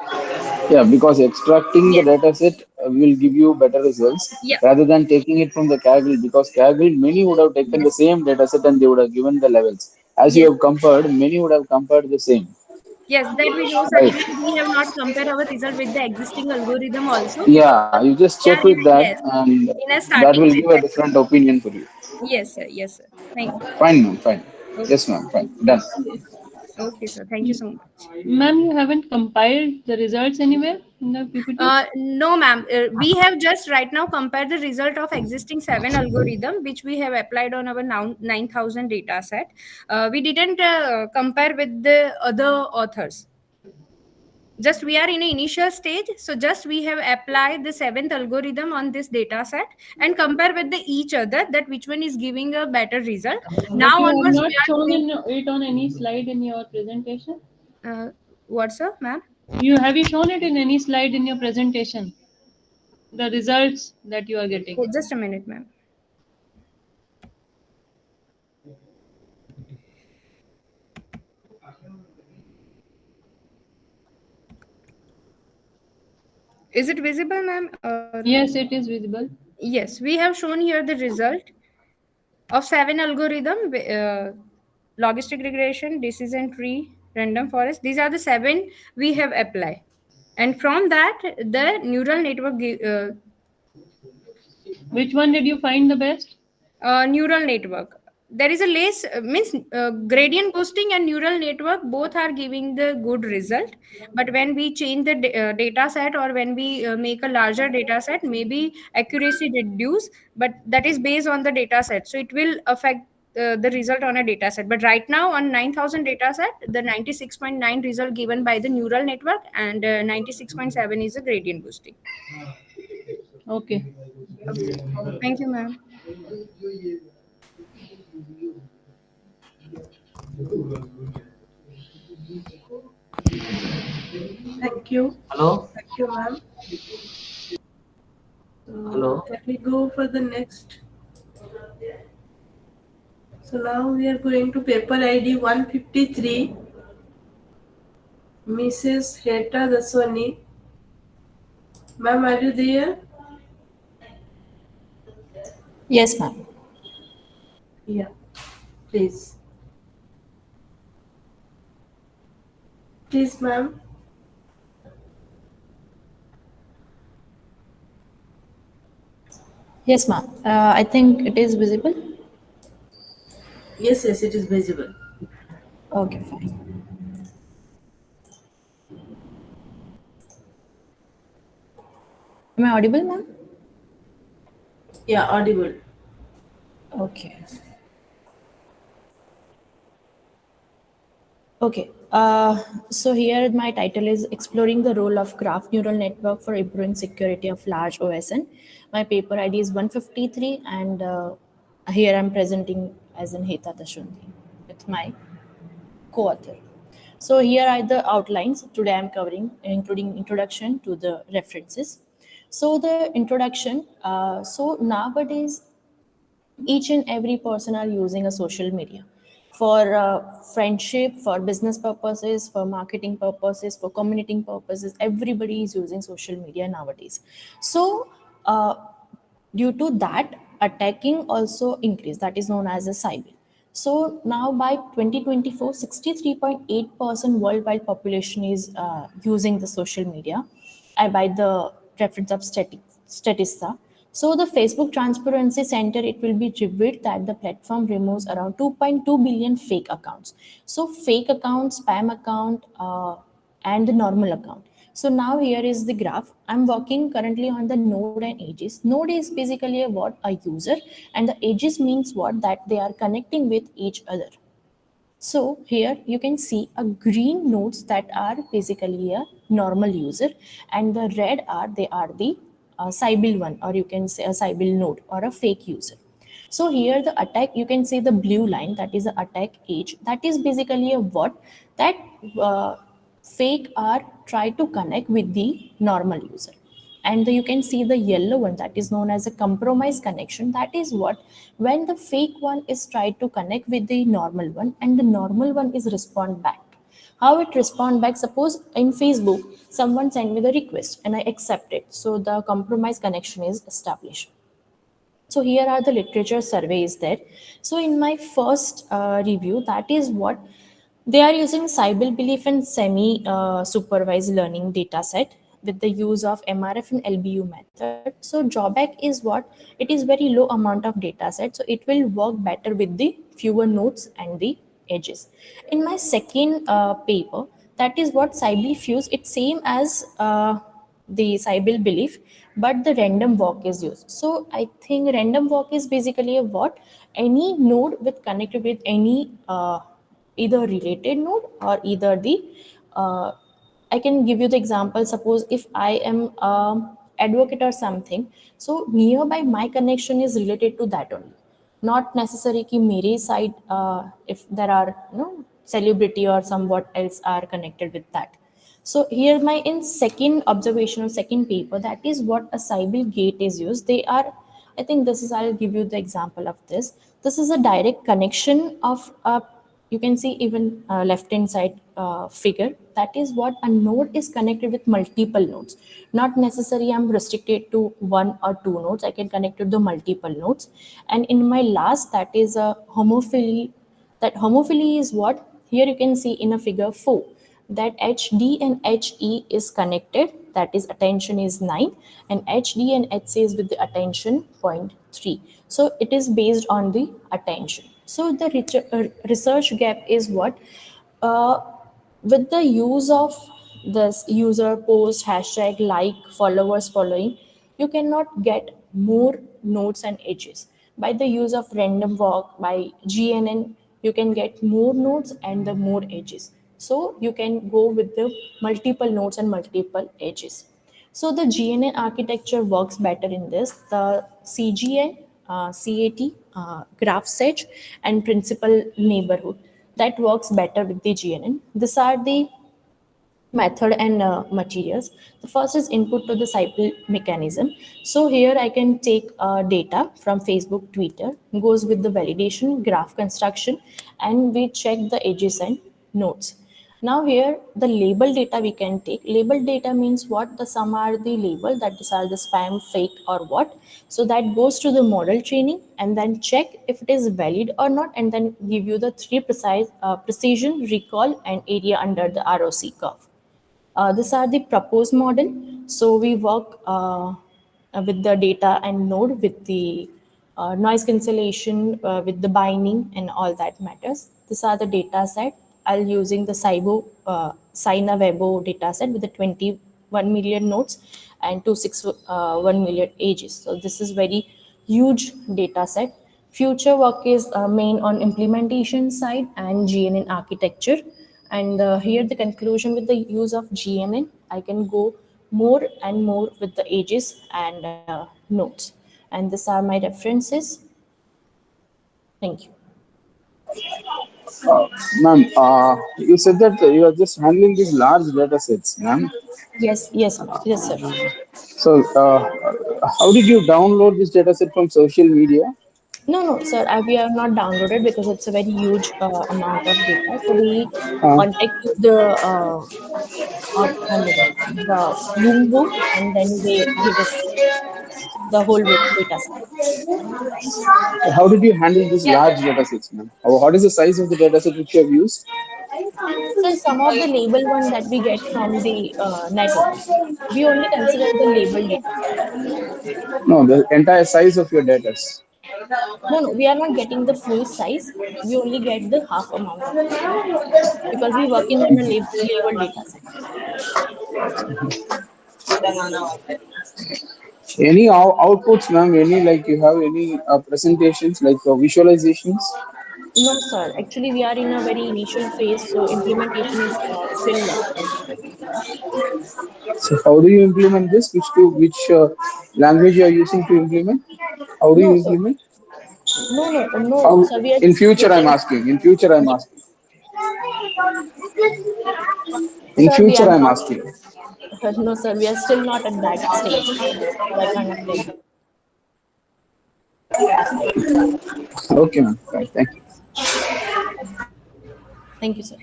Yeah, because extracting the Yes. data set will give you better results Yeah. rather than taking it from the Kaggle. Because Kaggle, many would have taken the Yes. same data set and they would have given the levels. As you Yes. have compared, many would have compared the same, Yes, that we know, sir. right? Even we have not compared our result with the existing algorithm also Yeah, because you just we check are with in a, that, yes, and in a that starting will give phase a actually. different opinion for you. Yes, sir. Yes, sir. Thank you. Fine, ma'am. Fine. Okay. Yes, ma'am. Fine. Done. Okay, sir. Thank you so much. Ma'am, you haven't compiled the results anywhere in the PPT? No, ma'am. We have just right now compared the result of existing 7 algorithm, which we have applied on our now 9,000 data set. We didn't compare with the other authors. Just we are in an initial stage, so just we have applied the 7th algorithm on this data set and compare with the each other that which one is giving a better result. But Now you have onwards we not are shown doing it on any slide in your presentation? what, sir, ma'am? Have you shown it in any slide in your presentation? The results that you are getting. Oh, just a minute, ma'am. Is it visible, ma'am? Or Yes, it is visible. yes, we have shown here the result of 7 algorithm, logistic regression, decision tree, random forest. These are the 7 we have applied, and from that the neural network Which one did you find the best? Neural network. There is a less means gradient boosting and neural network both are giving the good result. But when we change the data set, or when we make a larger data set, maybe accuracy reduce, but that is based on the data set, so it will affect the result on a data set. But right now on 9,000 data set, the 96.9 result given by the neural network, and 96.7 is a gradient boosting. Okay. Okay. Thank you, ma'am. Thank you. Hello? Thank you, ma'am. So Hello? can we go for the next? So now we are going to paper ID 153. Mrs. Heta Daswani. Ma'am, are you there? Yes, ma'am. Yeah, please. Please, ma'am. Yes, ma'am. I think it is visible. Yes, yes, it is visible. Okay, fine. Am I audible, ma'am? Yeah, audible. Okay. Okay. So here my title is Exploring the Role of Graph Neural Network for Improving Security of Large OSN. My paper ID is 153, and here I'm presenting as in Heta Dashundi with my co-author. So here are the outlines today I'm covering, including introduction to the references. So the introduction, so nowadays each and every person are using a social media for friendship, for business purposes, for marketing purposes, for communicating purposes. Everybody is using social media nowadays. So uh, due to that, attacking also increased, that is known as a cyber. So now by 2024, 63.8% worldwide population is using the social media by the reference of Statista. So the Facebook Transparency Center, it will be revealed that the platform removes around 2.2 billion fake accounts. So fake account, spam account, and the normal account. So now here is the graph. I'm working currently on the node and edges. Node is basically a what, a user, and the edges means what, that they are connecting with each other. So here you can see a green nodes that are basically a normal user, and the red are, they are the Sybil one, or you can say a Sybil node or a fake user. So here the attack, you can see the blue line, that is the attack age. That is basically a what, that uh, fake are try to connect with the normal user. And you can see the yellow one, that is known as a compromise connection. That is what, when the fake one is tried to connect with the normal one, and the normal one is respond back. How it respond back? Suppose in Facebook someone sent me the request and I accept it, so the compromise connection is established. So here are the literature surveys there. So in my first review, that is what, they are using Sybil belief and semi supervised learning data set with the use of MRF and LBU method. So drawback is what, it is very low amount of data set, so it will work better with the fewer nodes and the edges. In my second paper, that is what Sybil fuse, it's same as the Sybil belief, but the random walk is used. So I think random walk is basically a what, any node with connected with any either related node or either the uh, I can give you the example. Suppose if I am advocate or something, so nearby my connection is related to that only, not necessary कि मेरे side if there are celebrity or somewhat else are connected with that. So here my in second observation or second paper, that is what a Sybil gate is used. They are, I think this is, I'll give you the example of this. This is a direct connection of a, you can see even left hand side figure. That is what a node is connected with multiple nodes. Not necessarily I'm restricted to one or two nodes. I can connect to the multiple nodes. And in my last, that is a homophily. That homophily is what, here you can see in a figure 4, that HD and HE is connected that is attention is 9, and HD and HC is with the attention 0.3. So it is based on the attention. So the research gap is what? Uh, with the use of this user post hashtag like followers following, you cannot get more nodes and edges. By the use of random walk by GNN, you can get more nodes and the more edges, so you can go with the multiple nodes and multiple edges. So the GNN architecture works better in this. The CGN, CAT, graph search, and principal neighborhood, that works better with the GNN. These are the method and materials. The first is input to the cycle mechanism. So here I can take data from Facebook, Twitter, goes with the validation, graph construction, and we check the edges and nodes. Now here the label data we can take. Label data means what? The some are the label, that is are the spam, fake, or what. So that goes to the model training and then check if it is valid or not, and then give you the three precise precision, recall, and area under the ROC curve. These are the proposed model. So we work with the data and node with the noise cancellation, with the binding and all that matters. These are the data set. I'll using the Sina Webo data set with the 21 million nodes and 261 million ages. So this is very huge data set. Future work is main on implementation side and GNN architecture. And here the conclusion, with the use of GNN, I can go more and more with the ages and nodes. And these are my references. Thank you. Ma'am, you said that you are just handling these large data sets, ma'am. Yes, yes, yes, sir. So, how did you download this data set from social media? No, no, sir. We have not downloaded because it's a very huge amount of data. So we Uh, contact with the I mean, the Zoom, and then they give us the whole data set. how did you handle these large data sets, ma'am? What is the size of the data set which you have used? So some of the label one that we get from the net only. We only consider the label data set. No, the entire size of your data. No, no, we are not getting the full size. We only get the half amount of it because we're working on a label data set. Any outputs, ma'am? Any like you have any presentations like visualizations? No, sir. Actually, we are in a very initial phase, so implementation is still left. So how do you implement this? Which language you are using to implement? How do you No, implement? no, How sir. We are in just future? I'm taking. asking. In future, I'm Yeah, asking. In sir, we are future, I'm not. asking. No, sir. We are still not at that stage. So I cannot tell you. Okay, ma'am. Right. Thank you. Thank you, sir.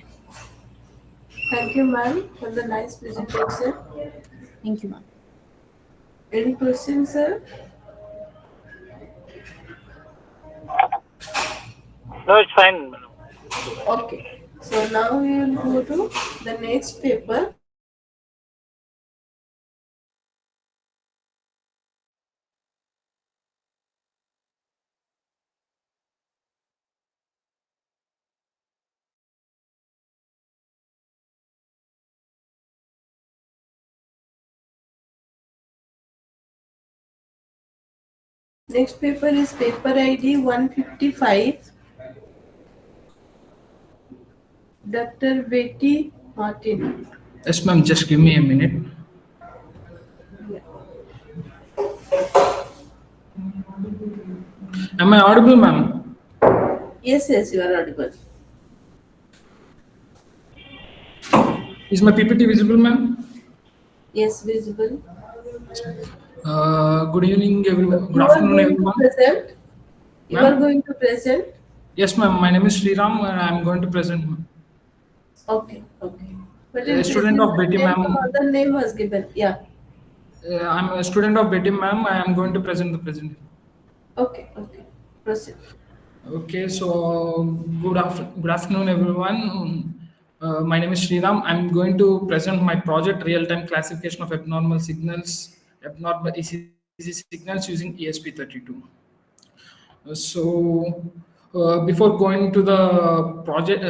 Thank you, ma'am, for the nice presentation. Thank you, ma'am. Any questions, sir? No, it's fine, madam. Okay. So now we will go to the next paper. Next paper is paper ID 155. Dr. Betty Martin. Yes, ma'am. Just give me a minute. Am I audible, ma'am? Yes, yes, you are audible. Is my PPT visible, ma'am? Yes, visible. Good evening, everyone. Good You are afternoon, going to everyone. present. You are Ma'am? going to present. Yes, ma'am. My name is Sriram, and I'm going to present. Ma'am. Okay, okay. But A in student of Betty, presentation, some ma'am. other name was given. Yeah. I'm a student of Betty, ma'am. I am going to present the presentation. Okay, okay. Proceed. Okay, so good afternoon, everyone. My name is Sriram. I'm going to present my project real-time classification of abnormal signals, abnormal ECG signals using ESP32. Before going to the project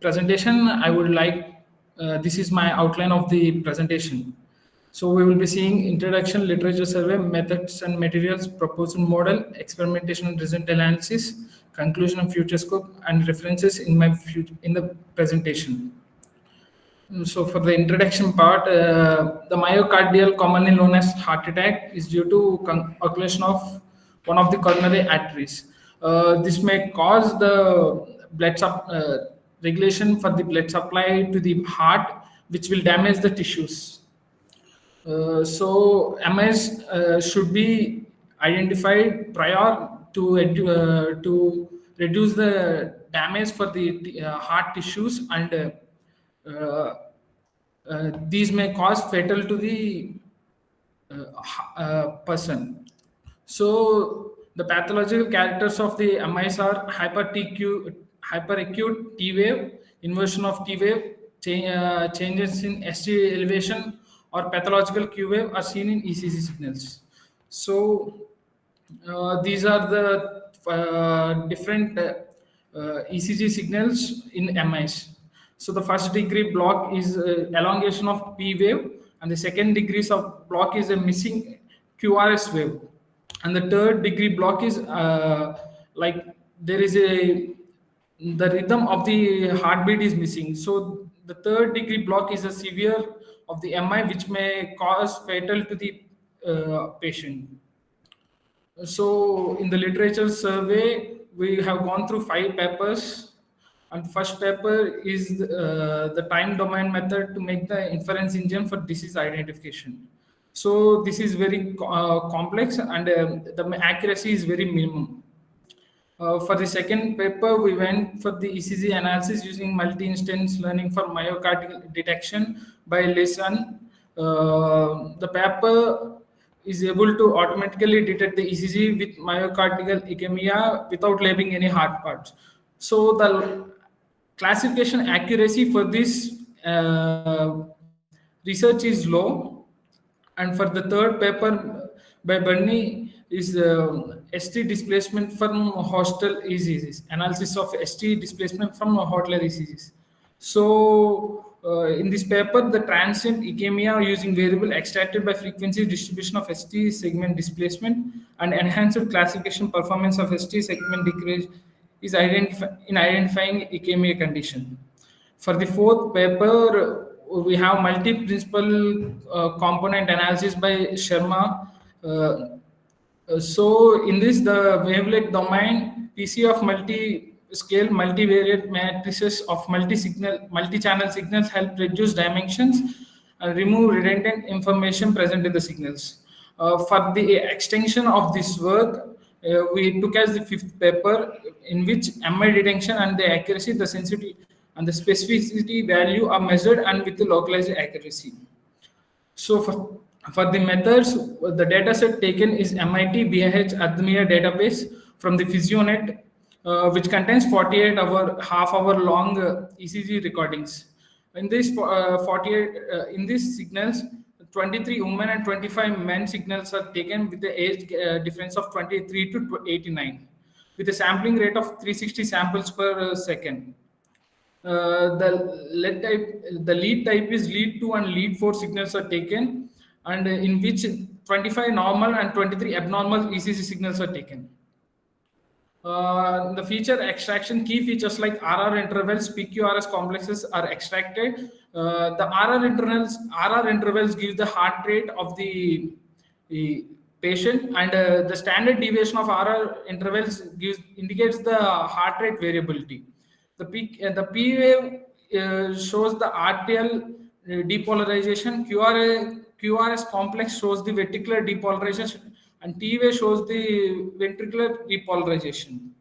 presentation, I would like, this is my outline of the presentation. So we will be seeing introduction, literature survey, methods and materials, proposed model, experimentation and result analysis, conclusion and future scope, and references in in the presentation. So for the introduction part, the myocardial, commonly known as heart attack, is due to occlusion of one of the coronary arteries. This may cause the regulation for the blood supply to the heart, which will damage the tissues. So MS should be identified prior to reduce the damage for the heart tissues, and these may cause fatal to the person. So the pathological characters of the MIs are hyperacute T wave, inversion of T wave, changes in ST elevation, or pathological Q wave are seen in ECG signals. So these are the different ECG signals in MIs. So the first degree block is elongation of P wave, and the second degrees of block is a missing QRS wave, and the third degree block is like there is a the rhythm of the heartbeat is missing. So the third degree block is a severe of the MI, which may cause fatal to the patient. So in the literature survey, we have gone through 5 papers, and first paper is the time domain method to make the inference engine for disease identification. So this is very complex, and the accuracy is very minimum. For the second paper, we went for the ECG analysis using multi-instance learning for myocardial detection by LISN. The paper is able to automatically detect the ECG with myocardial ischemia without labeling any hard parts. So the classification accuracy for this research is low, and for the third paper by Bernie is ST displacement from hostel ECGs, analysis of ST displacement from hotler ECGs. So in this paper, the transient ischemia using variable extracted by frequency distribution of ST segment displacement and enhanced classification performance of ST segment decrease is identifying ischemia condition. For the fourth paper, we have multi-principal component analysis by Sharma. So in this, the wavelength domain PC of multi-scale, multivariate matrices of multi-channel signals help reduce dimensions and remove redundant information present in the signals. For the extension of this work, we took as the fifth paper, in which MI detection and the accuracy, the sensitivity and the specificity value are measured and with the localized accuracy. So for the methods, the data set taken is MIT BIH Admir database from the PhysioNet, which contains half-hour long ECG recordings. In this 48 in these signals, 23 women and 25 men signals are taken with the age difference of 23 to 89, with a sampling rate of 360 samples per second. The lead type is lead 2 and lead 4 signals are taken, and in which 25 normal and 23 abnormal ECG signals are taken. The feature extraction key features like RR intervals, PQRS complexes are extracted. The RR intervals give the heart rate of the patient, and the standard deviation of RR intervals indicates the heart rate variability. The P wave shows the arterial depolarization. QRS complex shows the ventricular depolarization, and T wave shows the ventricular repolarization.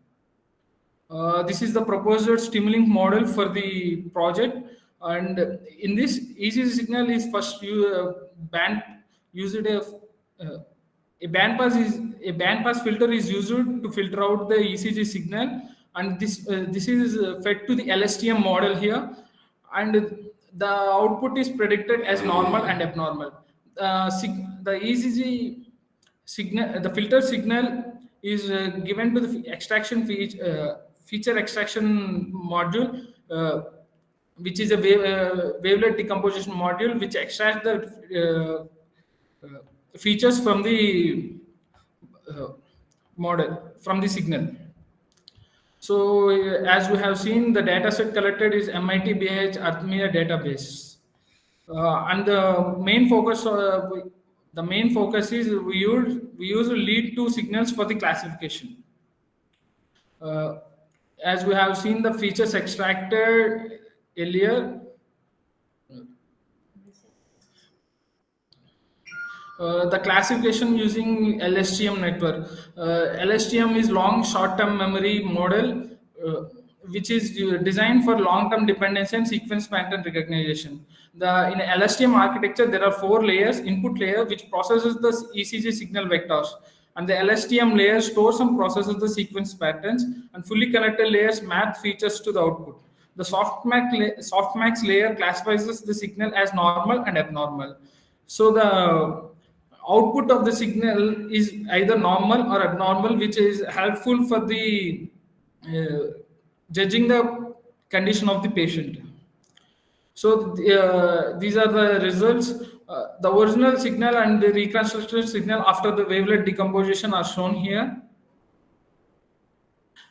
This is the proposed Stimulink model for the project, and in this ECG signal is first band used a band pass filter is used to filter out the ECG signal, and this is fed to the LSTM model here, and the output is predicted as normal and abnormal. The ECG signal, the filter signal is given to the feature extraction module, which is a wavelet decomposition module, which extracts the features from the uh, model, from the signal. So, as we have seen, the data set collected is MIT BH Arthmia database, and the main focus is we use lead two signals for the classification. Uh, as we have seen the features extracted earlier, the classification using LSTM network. LSTM is long short-term memory model, uh, which is designed for long-term dependency and sequence pattern recognition. In LSTM architecture, there are four layers: input layer, which processes the ECG signal vectors, and the LSTM layer stores and processes the sequence patterns, and fully connected layers map features to the output. The softmax layer classifies the signal as normal and abnormal. So the output of the signal is either normal or abnormal, which is helpful for the judging the condition of the patient. So these are the results. The original signal and the reconstructed signal after the wavelet decomposition are shown here,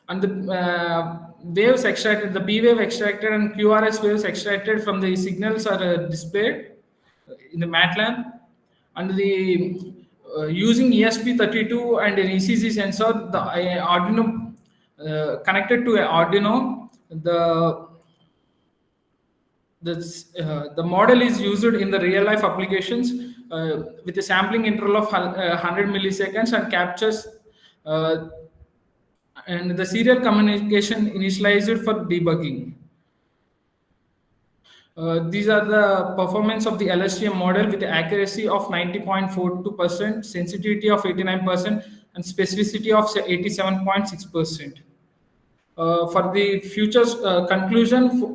and the waves extracted, the P wave extracted and QRS waves extracted from the signals are displayed in the MATLAB, and the using ESP32 and an ECG sensor, the Arduino connected to Arduino, the model is used in the real life applications with a sampling interval of 100 milliseconds and captures and the serial communication initialized for debugging. These are the performance of the LSTM model with the accuracy of 90.42%, sensitivity of 89%, and specificity of 87.6%. For the future conclusion,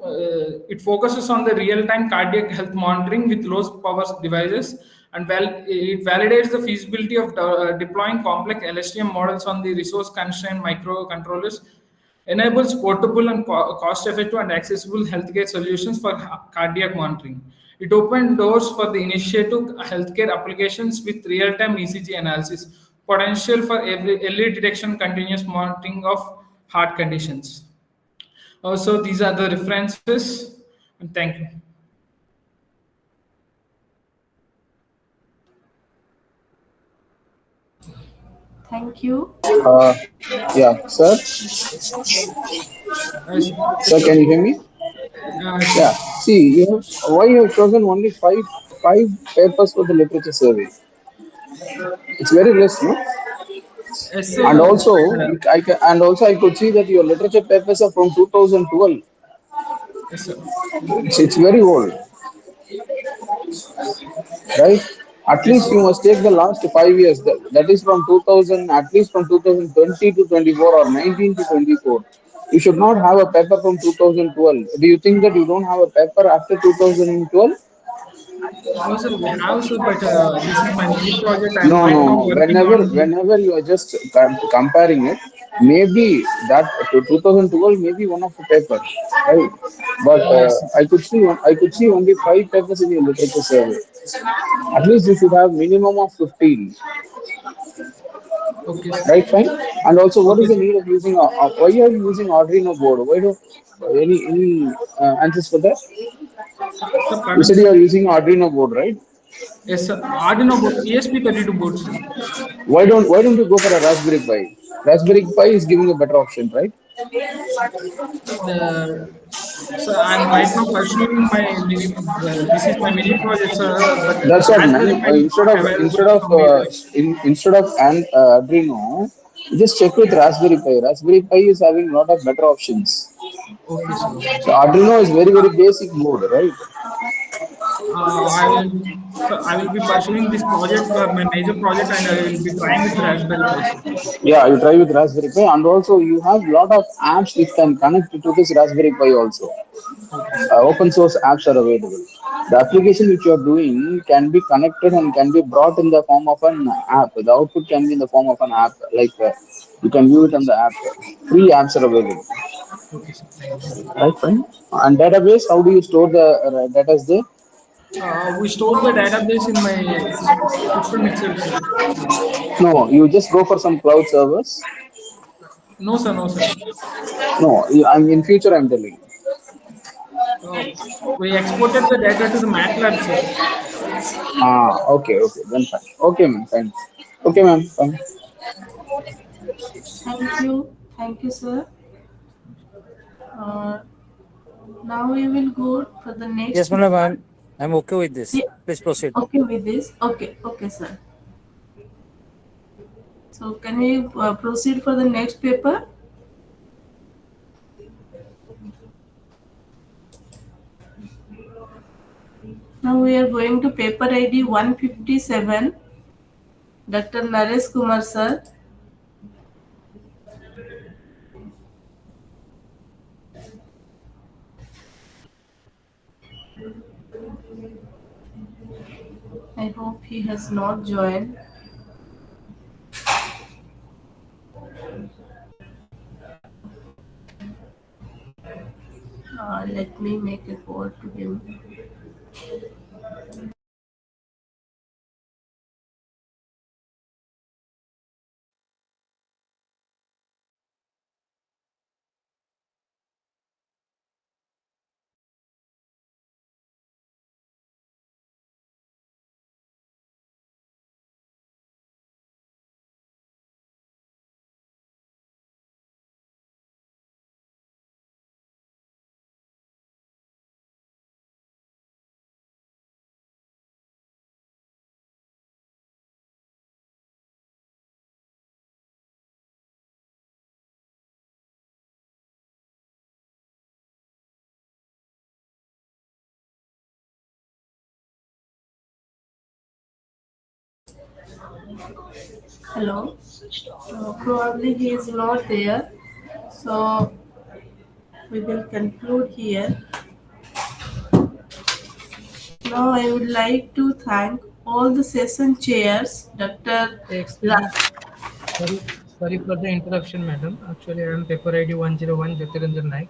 it focuses on the real-time cardiac health monitoring with low power devices, and it validates the feasibility of deploying complex LSTM models on the resource-constrained microcontrollers, enables portable and cost-effective and accessible healthcare solutions for cardiac monitoring. It opened doors for the initiative healthcare applications with real-time ECG analysis, potential for early detection, continuous monitoring of heart conditions. Also, these are the references, and thank you. Thank you. Yeah, sir. Sir, can you hear me? Sure. Yeah. See, why you have chosen only five papers for the literature survey? It's very less, no? Yes, And also, sir. I could see that your literature papers are from 2012. Yes, sir. It's very old, right? At Yes, least sir. you must take the last 5 years. That is from 2000, at least from 2020 to 24 or 19 to 24. You should not have a paper from 2012. Do you think that you don't have a paper after 2012? No, sir, we have, sir, but this is my mini project. I'm No, right no, now no. working Whenever, on the. whenever you are just comparing it, maybe that to 2012 may be one of the papers, right? But Yes, sir. I could see only five papers in your literature survey. At least you should have minimum of 15, Okay, sir. right? Fine. And also, what is Okay, the sir. need of using? Why are you using Arduino board? Why do any answers for that? Sir, You pardon, said you sir. are using Arduino board, right? Yes, sir. Arduino board, ESP32 board, sir. Why don't you go for a Raspberry Pi? Raspberry Pi is giving a better option, right? The So I'm right now pursuing my mini. This is my mini project, sir. But That's what, Raspberry man. Pi is not available for me right. Instead of Arduino, just check with Raspberry Pi. Raspberry Pi is having a lot of better options. Okay, sir. Okay, So sir. Arduino is very basic board, right? I will. So I will be pursuing this project for my major project, and I will be trying with Raspberry Pi, sir. Yeah, you try with Raspberry Pi, and also you have lot of apps which can connect to this Raspberry Pi also. Okay, sir. Open source apps are available. The application which you are doing can be connected and can be brought in the form of an app. The output can be in the form of an app, like you can view it Okay, on sir. the app. Free apps are available. Okay, sir. Thank you, sir. Right, fine. And database, how do you store the data there? We store the database in my system itself, sir. No, you just go for some cloud servers. No, sir. No, sir. No, I'm in future. I'm telling. Uh, we exported the data to the MATLAB, sir. Ah, okay, okay, then fine. Okay, ma'am, fine. Okay, ma'am, fine. Thank you, sir. Uh, Now we will go for the next Yes, madam, paper. I'm okay with this. Yeah, Please proceed. okay with this. Okay, okay, sir. So can we proceed for the next paper? Now we are going to paper ID 157. Dr. Naresh Kumar, sir. I hope he has not joined. Let me make a call to him. Hello. Probably he is not there. So we will conclude here. Now I would like to thank all the session chairs, Dr. Excuse me. Ra- Sorry for the interruption, madam. Actually, I am paper ID 101 Jyotiranjan Naik.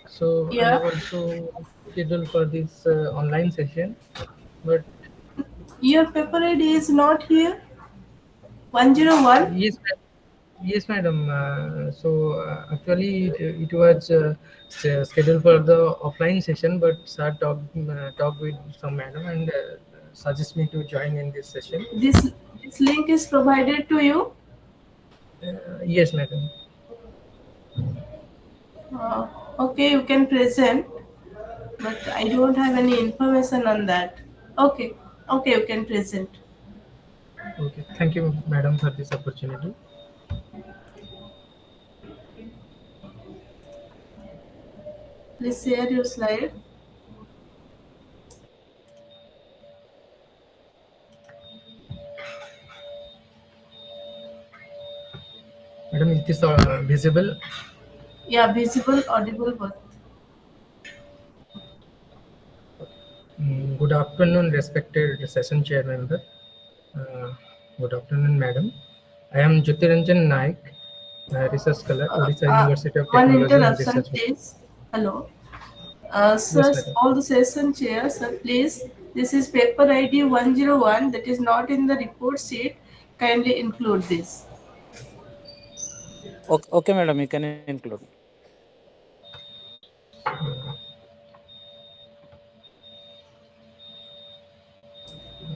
So I yeah, have also scheduled for this online session, but your paper ID is not here. 101. yes, yes, madam. Actually, it was scheduled for the offline session, but sir talked with some madam and suggest me to join in this session. This link is provided to you. Yes, madam. Okay, you can present, but I don't have any information on that. Okay, okay, you can present. Okay, thank you, madam, for this opportunity. Please share your slide. Madam, is this visible? Yeah, visible, audible, both. Good afternoon, respected session chair member. Uh, Good afternoon, madam. I am Jyotiranjan Naik, research scholar, Odisha University of One Technology and interruption, Research. please. Hello. Yes, Sir, madam. all the session chairs, sir, please. This is paper ID 101 that is not in the report sheet. Kindly include this. Okay, madam, you can include.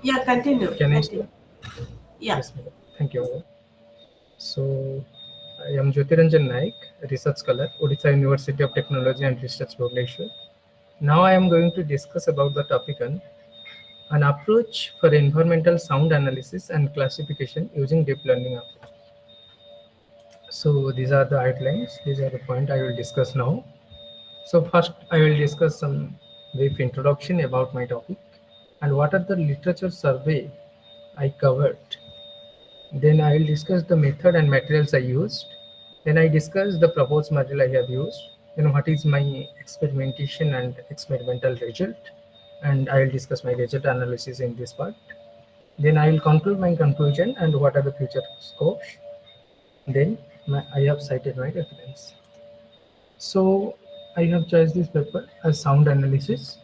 Yeah, continue. Can I start? Continue. Yeah. Yes, madam. Thank you. So, I am Jyotiranjan Naik, research scholar, Odisha University of Technology and Research, Bhubaneswar. Now I am going to discuss about the topic on an approach for environmental sound analysis and classification using deep learning approach. So these are the outlines. These are the point I will discuss now. So first, I will discuss some brief introduction about my topic. and what are the literature survey I covered. Then I will discuss the method and materials I used. Then I discuss the proposed material I have used. Then what is my experimentation and experimental result. And I will discuss my result analysis in this part. Then I will conclude my conclusion and what are the future scopes. Then I have cited my reference. So I have chosen this paper as sound analysis.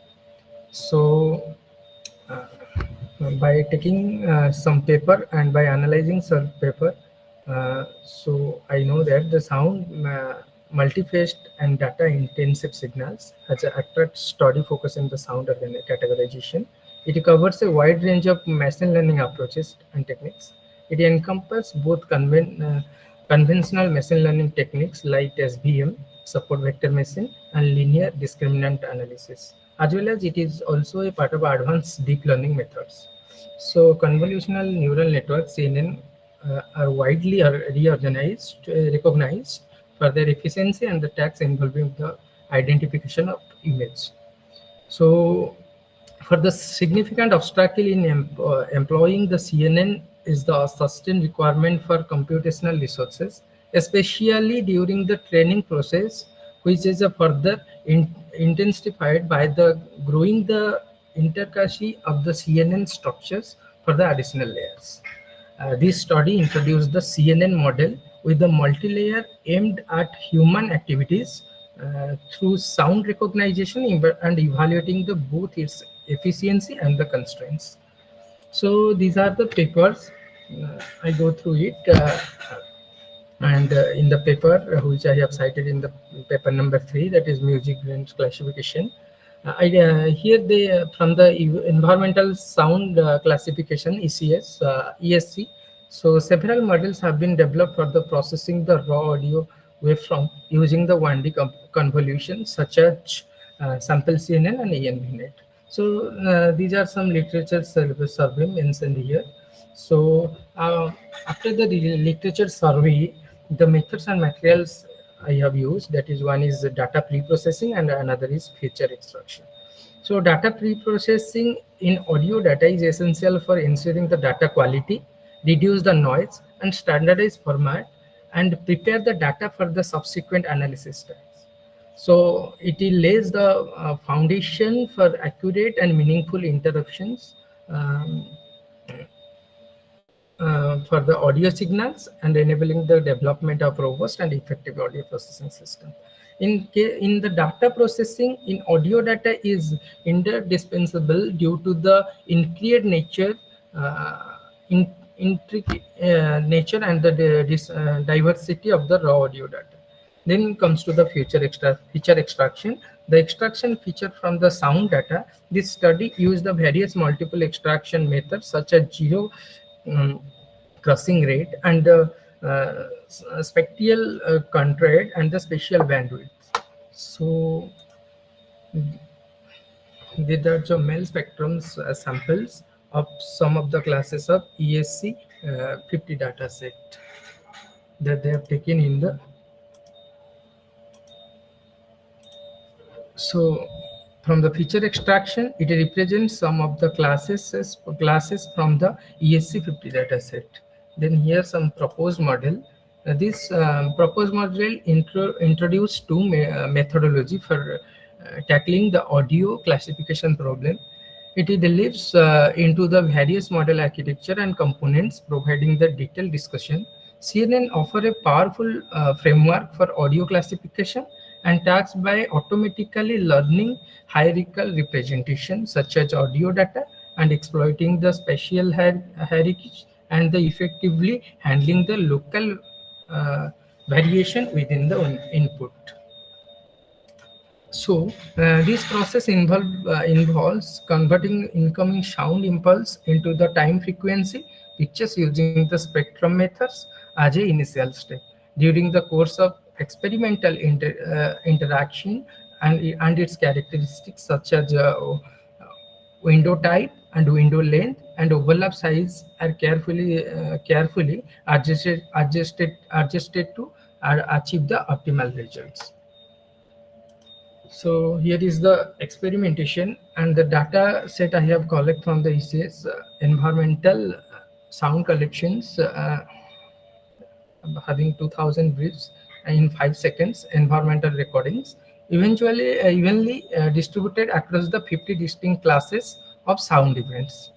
So uh, by taking some paper and by analyzing some paper, so I know that the sound multi-phased and data intensive signals has a attract study focus in the sound categorization. It covers a wide range of machine learning approaches and techniques. It encompasses both conventional machine learning techniques like SVM, support vector machine, and linear discriminant analysis, as well as it is also a part of advanced deep learning methods. So convolutional neural networks CNN are widely recognized for their efficiency and the tasks involving the identification of image. So for the significant obstacle in employing the CNN is the sustained requirement for computational resources, especially during the training process, which is a further intensified by the growing the intricacy of the CNN structures for the additional layers. This study introduced the CNN model with the multi-layer aimed at human activities through sound recognition and evaluating the both its efficiency and the constraints. So these are the papers. I go through it. And in the paper which I have cited in the paper number 3, that is music range classification, here they from the environmental sound classification ESC. So several models have been developed for the processing the raw audio waveform using the 1D convolution such as sample CNN and ANVNet. So these are some literature survey mentioned here. So after the literature survey, the methods and materials I have used, that is, one is data pre-processing and another is feature extraction. So data pre-processing in audio data is essential for ensuring the data quality, reduce the noise and standardize format, and prepare the data for the subsequent analysis steps. So it lays the foundation for accurate and meaningful interruptions for the audio signals and enabling the development of robust and effective audio processing system. In the data processing in audio data is indispensable due to the increased nature, intricate nature and the diversity of the raw audio data. Then comes to the feature extraction. The extraction feature from the sound data. This study used the various multiple extraction methods such as geo crossing rate and the spectral contrast and the spatial bandwidth. So these are the Mel spectrum samples of some of the classes of ESC 50 data set that they have taken in the. So from the feature extraction, it represents some of the classes from the ESC 50 dataset. Then here some proposed model. This proposed model introduced two methodology for tackling the audio classification problem. It delves into the various model architecture and components, providing the detailed discussion. CNN offer a powerful framework for audio classification and tasks by automatically learning hierarchical representation such as audio data and exploiting the spatial hierarchies and the effectively handling the local variation within the input. So this process involves converting incoming sound impulse into the time frequency pictures using the spectrum methods as a initial step. During the course of experimental interaction and its characteristics such as window type and window length and overlap size are carefully adjusted to achieve the optimal results. So here is the experimentation and the data set I have collected from the ECS environmental sound collections having 2000 briefs in 5 seconds environmental recordings eventually evenly distributed across the 50 distinct classes of sound events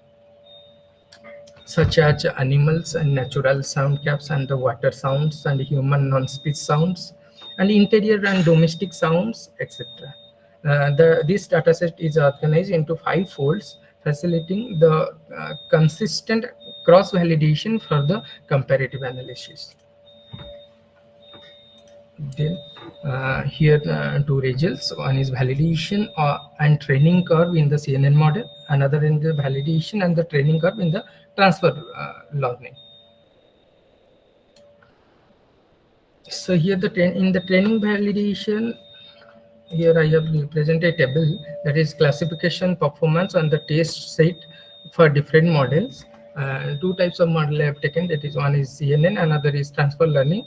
such as animals and natural sound caps and the water sounds and human non-speech sounds and interior and domestic sounds, etc. This dataset is organized into 5 folds, facilitating the consistent cross-validation for the comparative analysis. Then here two results. One is validation and training curve in the CNN model. Another in the validation and the training curve in the transfer learning. So here in the training validation, here I have presented a table that is classification performance on the test set for different models. Two types of model I have taken. That is one is CNN, another is transfer learning.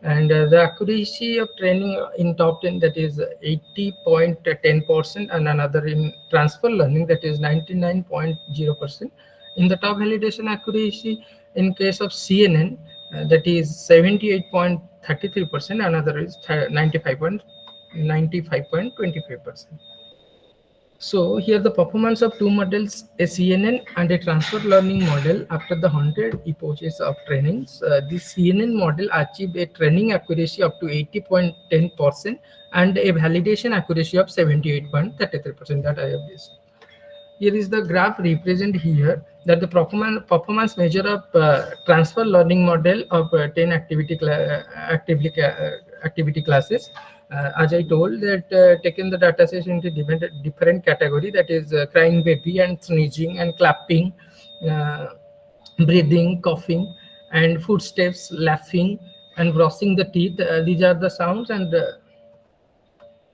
And the accuracy of training in top 10, that is 80.10%, and another in transfer learning, that is 99.0%. In the top validation accuracy in case of CNN, that is 78.33%, another is 95.25%. So here the performance of two models, a CNN and a transfer learning model after the 100 epochs of trainings. This CNN model achieved a training accuracy up to 80.10% and a validation accuracy of 78.33% that I have used. Here is the graph represent here that the performance measure of transfer learning model of 10 activity classes. As I told that taken the data sets into different category, that is crying baby and sneezing and clapping, breathing, coughing, and footsteps, laughing, and brushing the teeth. These are the sounds, and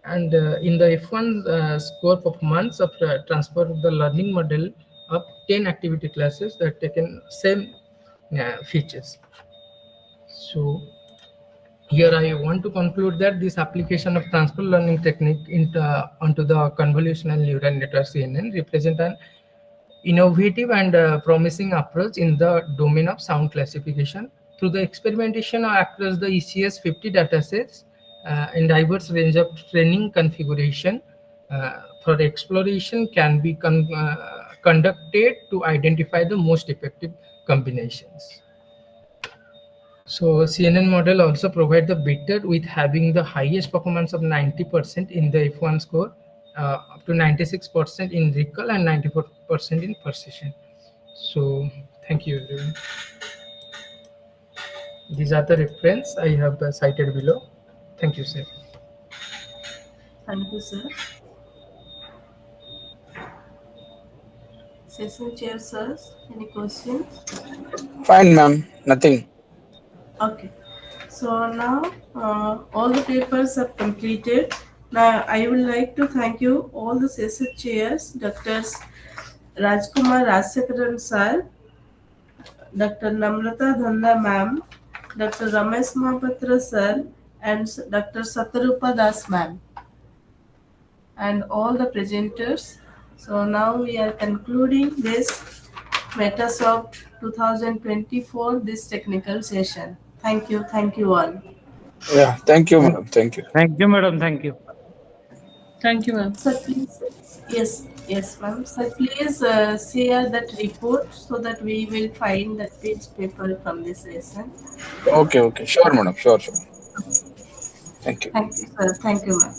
in the F1 score performance of transfer of the learning model of 10 activity classes that taken same features. So here I want to conclude that this application of transfer learning technique onto the convolutional neural network CNN represent an innovative and promising approach in the domain of sound classification. Through the experimentation across the ECS 50 datasets in diverse range of training configuration, for exploration can be conducted to identify the most effective combinations. So CNN model also provide the better with having the highest performance of 90% in the F1 score, up to 96% in recall and 94% in precision. So thank you everyone. These are the reference I have cited below. Thank you, sir. Thank you, sir. Session chair, sirs. Any questions? Fine, ma'am. Nothing. Okay. So now all the papers are completed. Now I would like to thank you all the session chairs, Drs. Rajkumar Rajsekaran sir, Dr. Namrata Dhanda ma'am, Dr. Ramesh Mahapatra sir, and Dr. Satarupa Das ma'am, and all the presenters. So now we are concluding this METASOF 2024, this technical session. Thank you all. Yeah, thank you, madam. Thank you. Thank you, madam. Thank you. Thank you, ma'am. Sir, please. Yes, ma'am. Sir, please share that report so that we will find that page paper from this lesson. Okay. Sure, madam. Sure. Thank you. Thank you, sir. Thank you, ma'am.